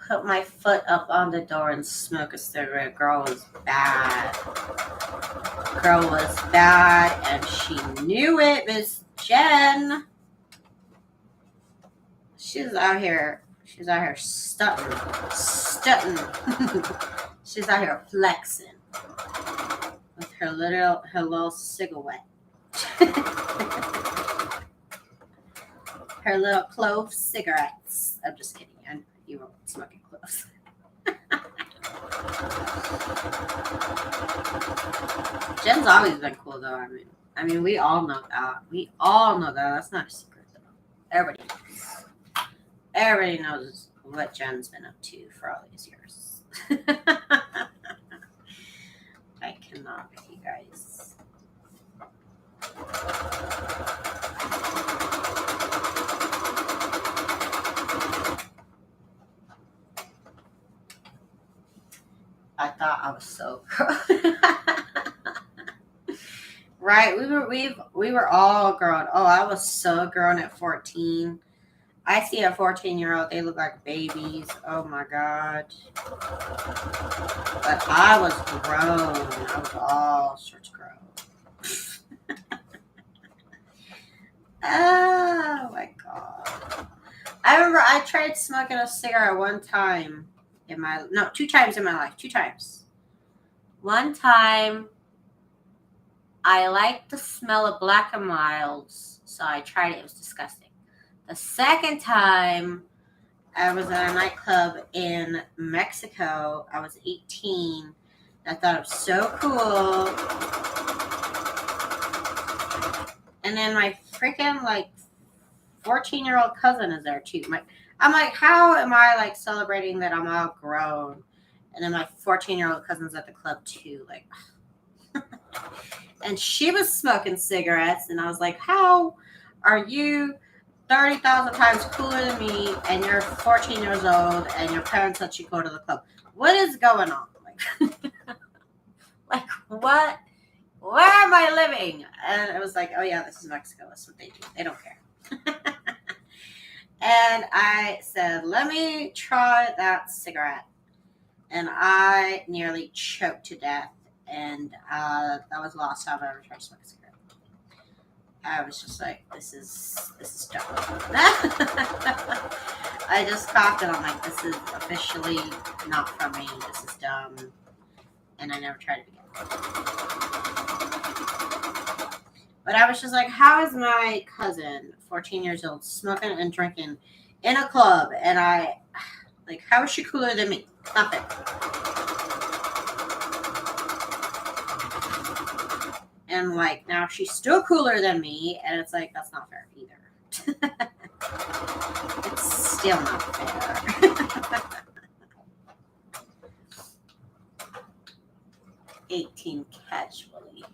put my foot up on the door and smoke a cigarette. Girl was bad. Girl was bad, and she knew it. Miss Jen. She's out here stunting. She's out here flexing with her little cigarette. Her little clove cigarettes. I'm just kidding. You were smoking cloves. Jen's always been cool, though. I mean, we all know that. We all know that. That's not a secret, though. Everybody knows. Everybody knows what Jen's been up to for all these years. I cannot with you guys. I thought I was so grown. Right? We were all grown. Oh, I was so grown at 14. I see a 14-year-old, they look like babies. Oh my God. But I was grown. I was all sorts grown. Oh my God. I remember I tried smoking a cigarette one time. 2 times in my life. 2 times. One time, I liked the smell of Black and Milds, so I tried it. It was disgusting. The second time, I was at a nightclub in Mexico. I was 18. I thought it was so cool. And then my freaking 14-year-old cousin is there too. I'm like, how am I like celebrating that I'm all grown? And then my 14-year-old cousin's at the club too. Like, and she was smoking cigarettes, and I was like, how are you 30,000 times cooler than me, and you're 14 years old, and your parents let you go to the club? What is going on? Like what? Where am I living? And it was like, oh yeah, this is Mexico. That's what they do. They don't care. And I said, let me try that cigarette. And I nearly choked to death. And that was the last time I ever tried to smoke a cigarette. I was just like, this is dumb. I just coughed and I'm like, this is officially not for me. This is dumb. And I never tried it again. But I was just like, how is my cousin, 14 years old, smoking and drinking in a club? And how is she cooler than me? Nothing. And now she's still cooler than me. And it's like, that's not fair either. It's still not fair. 18 casually.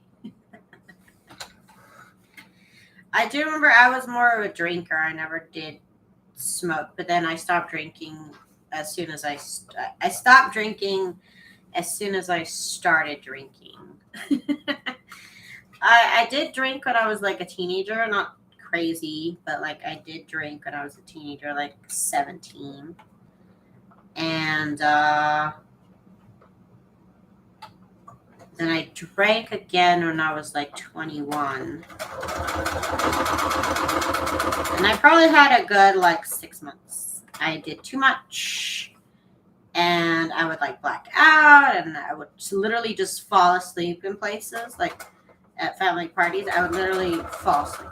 I do remember I was more of a drinker. I never did smoke, but then I stopped drinking as soon as I stopped drinking as soon as I started drinking. I did drink when I was like a teenager, not crazy, but I did drink when I was a teenager, 17. And then I drank again when I was 21. And I probably had a good 6 months. I did too much. And I would black out, and I would literally just fall asleep in places, at family parties. I would literally fall asleep.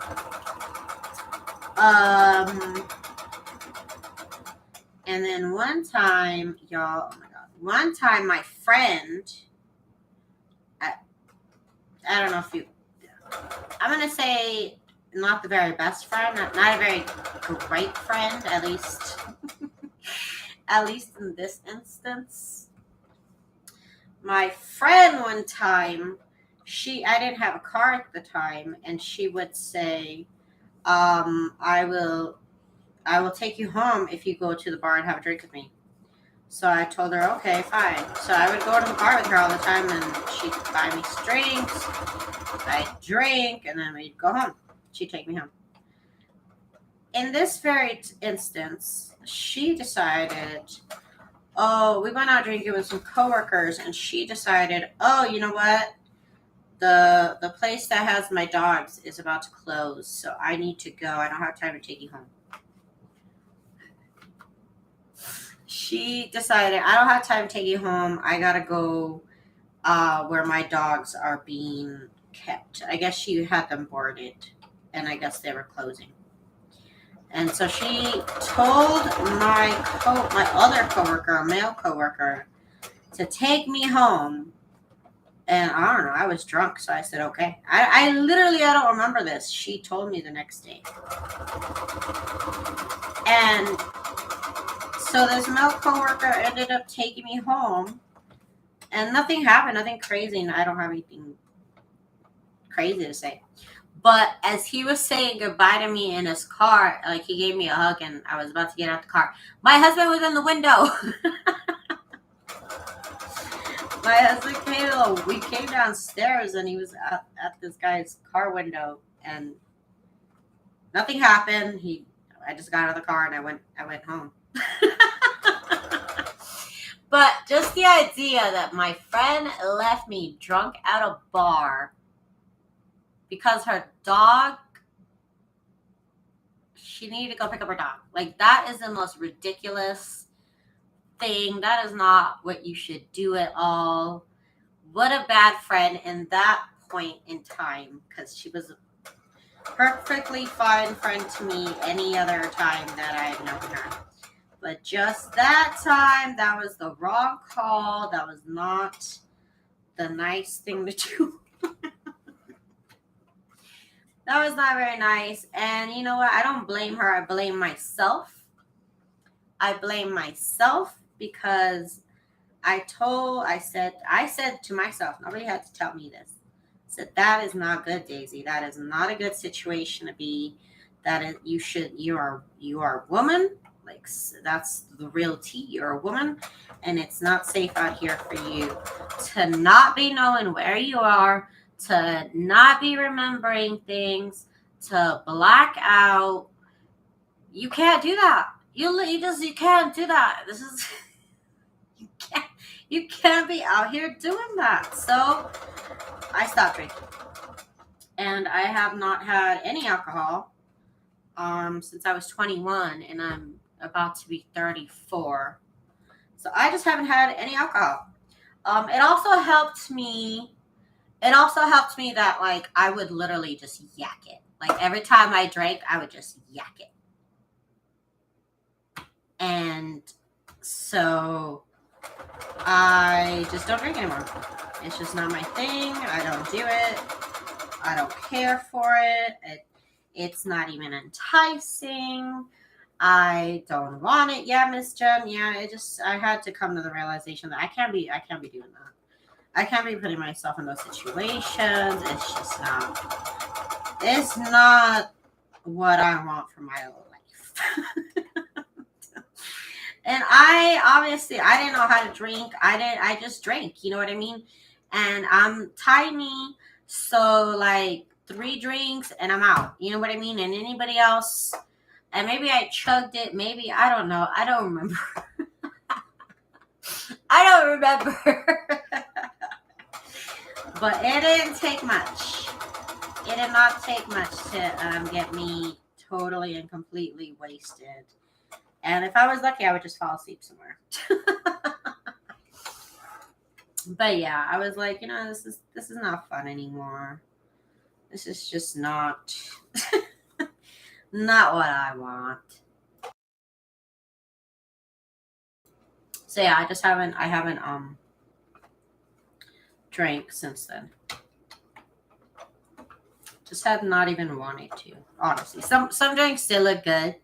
And then one time, y'all, oh my God, one time my friend, I don't know if I'm going to say not the very best friend, not a very great friend, at least in this instance. My friend one time, I didn't have a car at the time, and she would say, I will take you home if you go to the bar and have a drink with me. So I told her, okay, fine. So I would go to the bar with her all the time, and she'd buy me drinks. I'd drink, and then we'd go home. She'd take me home. In this very instance, she decided, we went out drinking with some coworkers, and she decided, you know what? The place that has my dogs is about to close, so I need to go. I don't have time to take you home. She decided, I don't have time to take you home. I gotta go where my dogs are being kept. I guess she had them boarded, and I guess they were closing. And so she told my other coworker, a male coworker, to take me home. And I don't know, I was drunk, so I said, okay. I literally, I don't remember this. She told me the next day. And so this male coworker ended up taking me home, and nothing happened, nothing crazy, and I don't have anything crazy to say. But as he was saying goodbye to me in his car, he gave me a hug, and I was about to get out the car. My husband was in the window. My husband we came downstairs, and he was at this guy's car window, and nothing happened. I just got out of the car, and I went home. But just the idea that my friend left me drunk at a bar because her dog, she needed to go pick up her dog. That is the most ridiculous thing. That is not what you should do at all. What a bad friend in that point in time, because she was a perfectly fine friend to me any other time that I've known her. But just that time, that was the wrong call. That was not the nice thing to do. That was not very nice. And you know what? I don't blame her. I blame myself. I blame myself because I said to myself, nobody had to tell me this. I said, that is not good, Daisy. That is not a good situation to be. That is, you are a woman. Like, that's the real tea. You're a woman, and it's not safe out here for you to not be knowing where you are, to not be remembering things, to black out. You can't do that. You can't do that. This is you can't be out here doing that. So I stopped drinking, and I have not had any alcohol since I was 21, and I'm about to be 34. So I just haven't had any alcohol. It also helped me that, like, I would literally just yak it. Like, every time I drank, I would just yak it. And so I just don't drink anymore. It's just not my thing. I don't do it. I don't care for it. It's not even enticing. I don't want it. Yeah, Miss Jen. Yeah, I had to come to the realization that I can't be doing that. I can't be putting myself in those situations. It's not what I want for my life. And I didn't know how to drink. I just drank, you know what I mean? And I'm tiny, so like 3 drinks and I'm out. You know what I mean? And anybody else, and maybe I chugged it, maybe, I don't know. I don't remember. I don't remember. But it didn't take much. It did not take much to get me totally and completely wasted. And if I was lucky, I would just fall asleep somewhere. But yeah, I was like, this is not fun anymore. This is just not not what I want. So yeah, I haven't drank since then. Just have not even wanted to, honestly. Some drinks still look good,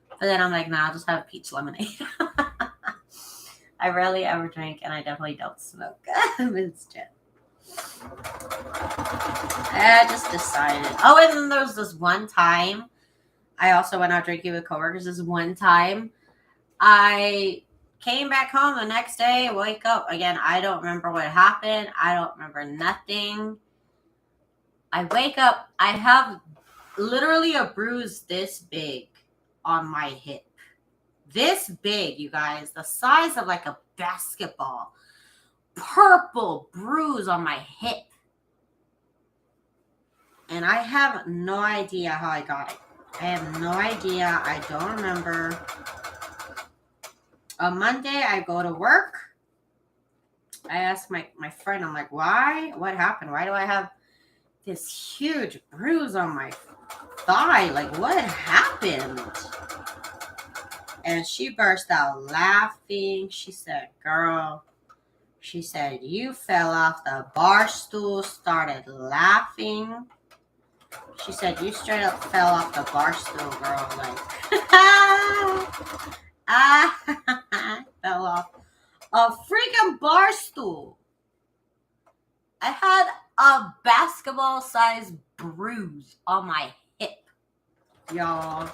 but then I'm like, nah, I'll just have peach lemonade. I rarely ever drink, and I definitely don't smoke. It's just, I just decided. Oh, and then there was this one time I also went out drinking with coworkers. This one time I came back home the next day, wake up again. I don't remember what happened. I don't remember nothing. I wake up. I have literally a bruise this big on my hip. This big, you guys. The size of like a basketball. Purple bruise on my hip. And I have no idea how I got it. I have no idea. I don't remember. On Monday, I go to work. I ask my friend, I'm like, why? What happened? Why do I have this huge bruise on my thigh? Like, what happened? And she burst out laughing. She said, girl, she said, you fell off the bar stool, started laughing. She said, you straight up fell off the bar stool, girl. Like, I fell off a freaking bar stool. I had a basketball-sized bruise on my hip, y'all.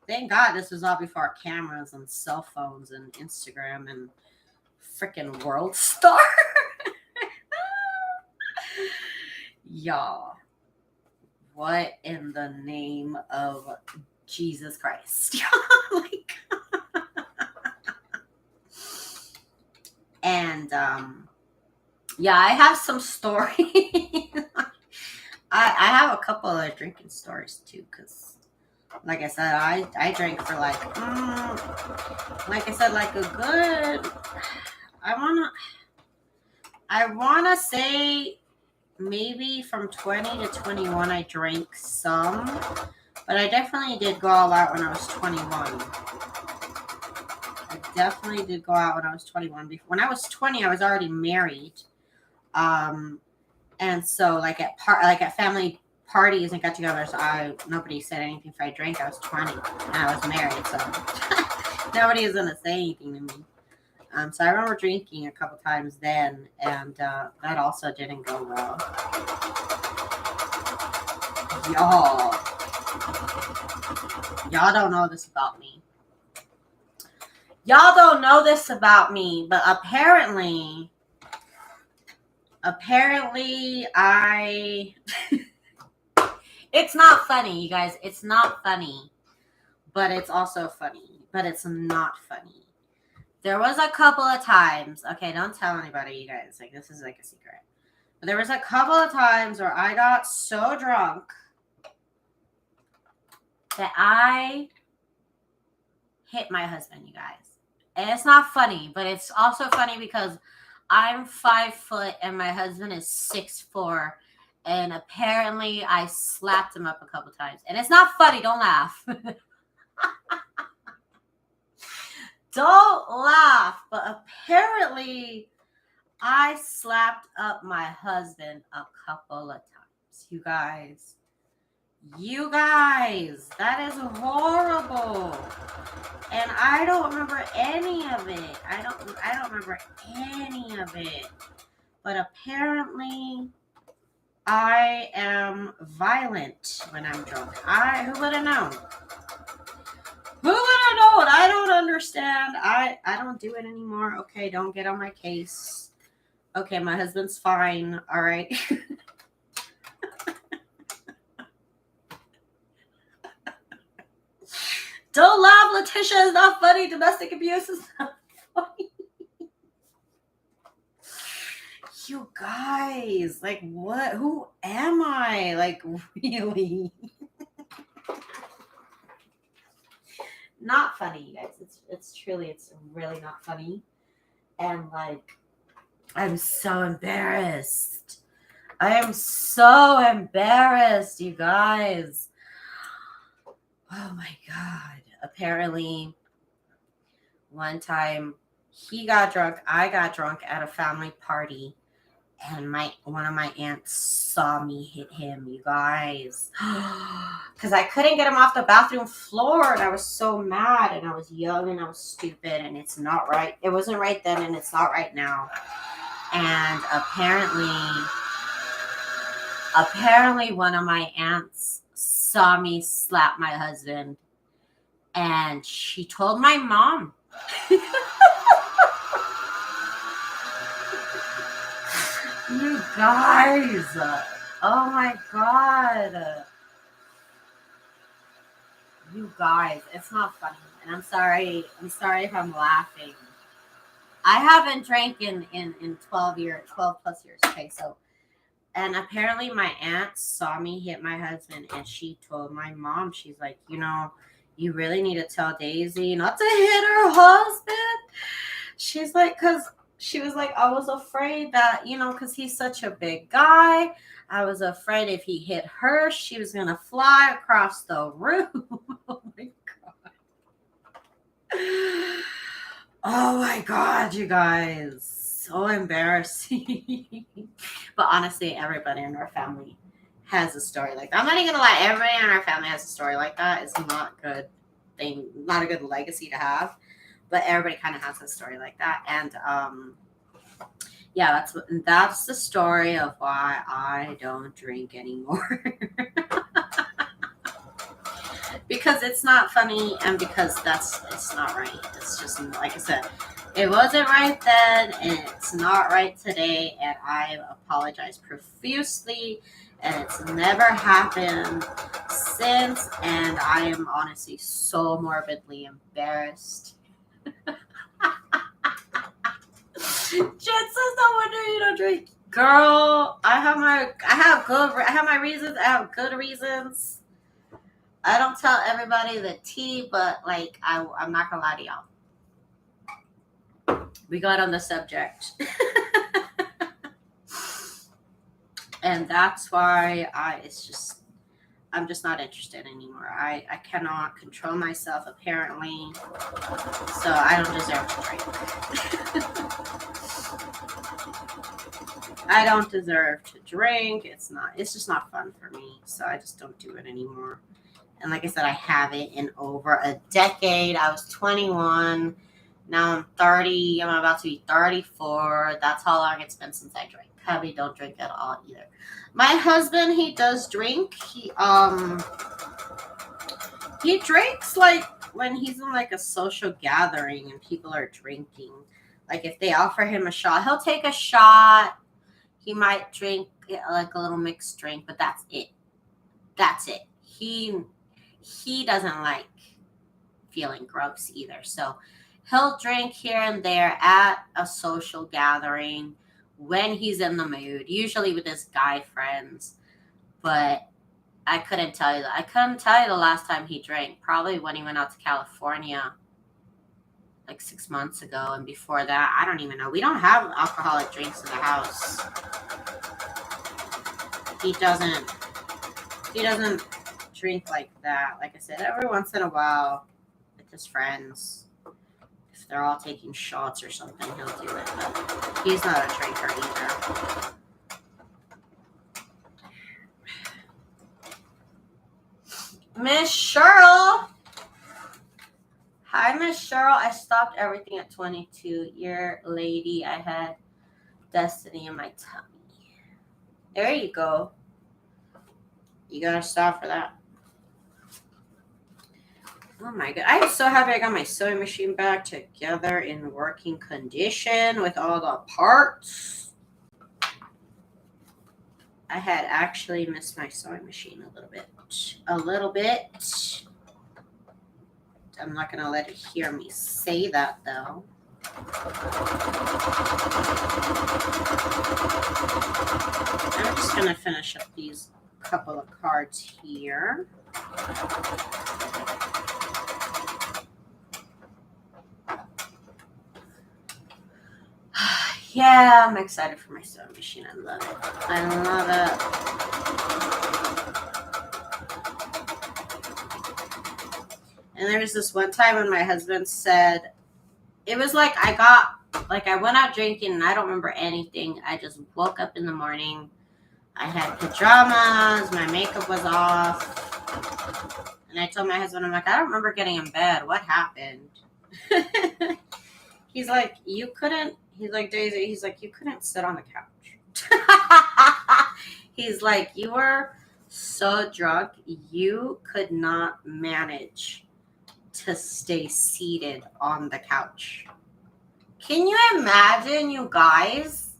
Thank God this was all before cameras and cell phones and Instagram and freaking World Star. Y'all, what in the name of Jesus Christ? Like, and yeah, I have some stories. I have a couple of drinking stories too, because Like I said, I drank for like I said, like a good, I wanna say maybe from 20 to 21 I drank some, but I definitely did go all out when I was 21. I definitely did go out when I was 21. When I was 20, I was already married. And so like at family parties and get togethers, nobody said anything if I drank. I was 20 and I was married, so nobody was gonna say anything to me. So I remember drinking a couple times then, and that also didn't go well. Y'all don't know this about me. Y'all don't know this about me, but apparently I it's not funny, you guys. It's not funny, but it's also funny, but it's not funny. There was a couple of times, okay, don't tell anybody, you guys, like this is like a secret. But there was a couple of times where I got so drunk that I hit my husband, you guys. And it's not funny, but it's also funny because I'm 5 foot and my husband is 6'4", and apparently I slapped him up a couple times. And it's not funny, don't laugh. Don't laugh, but apparently I slapped up my husband a couple of times. You guys, that is horrible. And I don't remember any of it. I don't remember any of it. But apparently I am violent when I'm drunk. Who would have known? Who would have known? I don't understand. I don't do it anymore. Okay, don't get on my case. Okay, my husband's fine. All right. Don't laugh, Letitia. It's not funny. Domestic abuse is not funny. You guys, like what? Who am I? Like really? Not funny, you guys. It's really not funny. And like, I'm so embarrassed. I am so embarrassed, you guys. Oh my God. Apparently, one time he got drunk, I got drunk at a family party, and one of my aunts saw me hit him, you guys. Because I couldn't get him off the bathroom floor, and I was so mad, and I was young, and I was stupid, and it's not right. It wasn't right then, and it's not right now. And apparently one of my aunts saw me slap my husband, and she told my mom. You guys, oh my God. You guys, it's not funny. And I'm sorry if I'm laughing. I haven't drank in 12 plus years. Okay, so, and apparently my aunt saw me hit my husband, and she told my mom, she's like, you really need to tell Daisy not to hit her husband. She's like, because she was like, I was afraid that, because he's such a big guy, I was afraid if he hit her, she was going to fly across the room. Oh my God. Oh my God, you guys. So embarrassing. But honestly, everybody in our family has a story like that. I'm not even gonna lie, everybody in our family has a story like that. It's not good thing, not a good legacy to have. But everybody kind of has a story like that. And yeah, that's the story of why I don't drink anymore. Because it's not funny, and because it's not right. It's just, like I said, it wasn't right then, and it's not right today, and I apologize profusely, and it's never happened since, and I am honestly so morbidly embarrassed. Jen says, no wonder you don't drink. Girl, I have my reasons. I have good reasons. I don't tell everybody the tea, but like I'm not gonna lie to y'all. We got on the subject. And that's why I'm just not interested anymore. I cannot control myself apparently. So I don't deserve to drink. I don't deserve to drink. It's just not fun for me. So I just don't do it anymore. And like I said, I haven't in over a decade. I was 21. Now I'm 30. I'm about to be 34. That's how long it's been since I drank. Hubby don't drink at all either. My husband, he does drink. He drinks like when he's in like a social gathering and people are drinking. Like if they offer him a shot, he'll take a shot. He might drink like a little mixed drink, but that's it. That's it. He doesn't like feeling gross either. So he'll drink here and there at a social gathering when he's in the mood, usually with his guy friends. But I couldn't tell you that. I couldn't tell you the last time he drank. Probably when he went out to California like 6 months ago. And before that, I don't even know. We don't have alcoholic drinks in the house. He doesn't drink like that. Like I said, every once in a while with his friends, if they're all taking shots or something, he'll do it. But he's not a drinker either. Miss Cheryl. Hi, Miss Cheryl. I stopped everything at 22. Your lady, I had destiny in my tummy. There you go. You gotta stop for that. Oh my god. I'm so happy I got my sewing machine back together in working condition with all the parts. I had actually missed my sewing machine a little bit. I'm not going to let it hear me say that, though. I'm just going to finish up these couple of cards here. Yeah, I'm excited for my sewing machine. I love it. I love it. And there was this one time when my husband said, it was like I went out drinking and I don't remember anything. I just woke up in the morning. I had pajamas. My makeup was off. And I told my husband, I'm like, I don't remember getting in bed. What happened? He's like, you couldn't. He's like, Daisy, he's like, you couldn't sit on the couch. He's like, you were so drunk, you could not manage to stay seated on the couch. Can you imagine, you guys?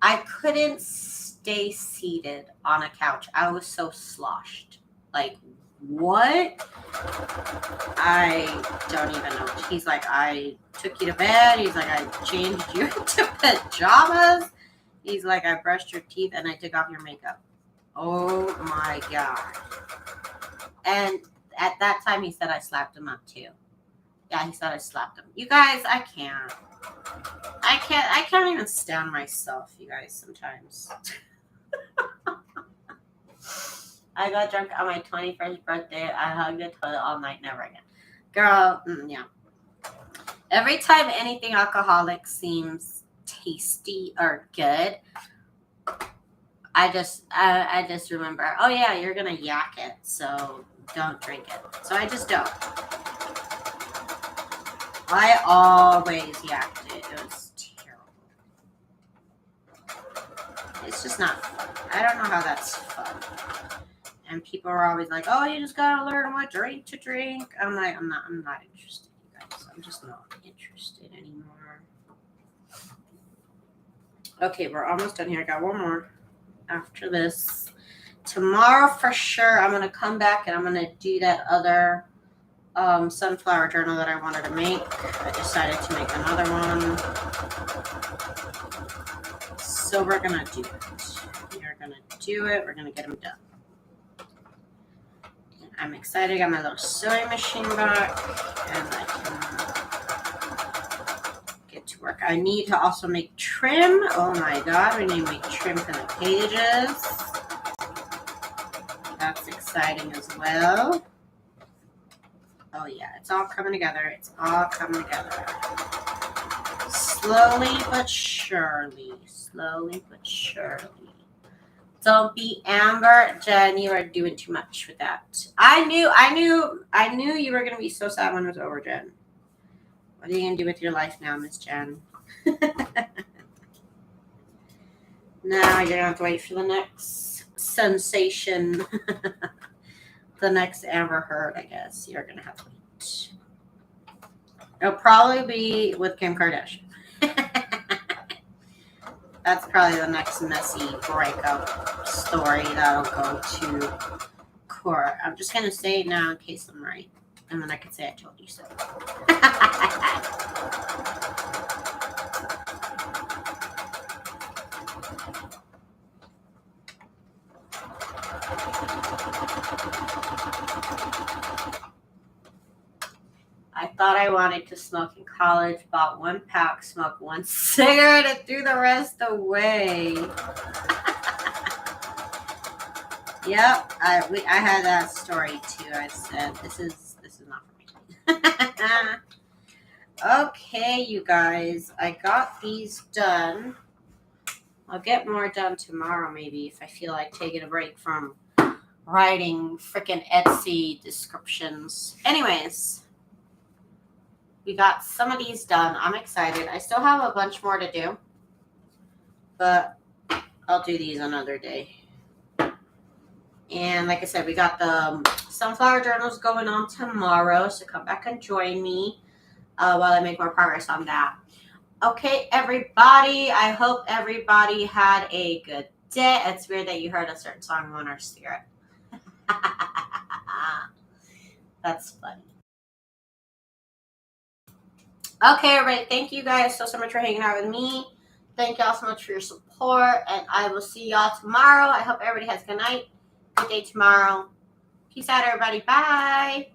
I couldn't stay seated on a couch. I was so sloshed. Like, what? I don't even know. He's like, I took you to bed. He's like, I changed you into pajamas. He's like, I brushed your teeth and I took off your makeup. Oh my God. And at that time, he said I slapped him up too. Yeah, he said I slapped him. You guys, I can't even stand myself, you guys, sometimes. I got drunk on my 21st birthday. I hugged the toilet all night. Never again. Girl, yeah. Every time anything alcoholic seems tasty or good, I just remember, oh yeah, you're going to yak it, so don't drink it. So I just don't. I always yacked it. It was terrible. It's just not fun. I don't know how that's fun. And people are always like, oh, you just gotta learn what drink to drink. I'm like, I'm not interested, you guys. I'm just not interested anymore. Okay, we're almost done here. I got one more after this. Tomorrow for sure, I'm gonna come back and I'm gonna do that other sunflower journal that I wanted to make. I decided to make another one. So we're gonna do it. We're gonna get them done. I'm excited. I got my little sewing machine back, and I can get to work. I need to also make trim. Oh my god, we need to make trim for the pages. That's exciting as well. Oh yeah, it's all coming together. It's all coming together. Slowly but surely. Slowly but surely. Don't be Amber. Jen, you are doing too much with that. I knew you were gonna be so sad when it was over, Jen. What are you gonna do with your life now, Miss Jen? Now you're gonna have to wait for the next sensation. The next Amber Heard, I guess. You're gonna have to wait. It'll probably be with Kim Kardashian. That's probably the next messy breakup story that'll go to court. I'm just gonna say it now in case I'm right, and then I can say I told you so. I thought I wanted to smoke in college, bought one pack, smoked one cigarette, and threw the rest away. Yep, I had that story too. I said, this is not for me. Okay, you guys, I got these done. I'll get more done tomorrow maybe if I feel like taking a break from writing freaking Etsy descriptions. Anyways, we got some of these done. I'm excited. I still have a bunch more to do, but I'll do these another day. And like I said, we got the sunflower journals going on tomorrow, so come back and join me while I make more progress on that. Okay, everybody, I hope everybody had a good day. It's weird that you heard a certain song on our spirit. That's funny. Okay, everybody, thank you guys so much for hanging out with me. Thank y'all so much for your support, and I will see y'all tomorrow. I hope everybody has a good night, good day tomorrow. Peace out, everybody. Bye.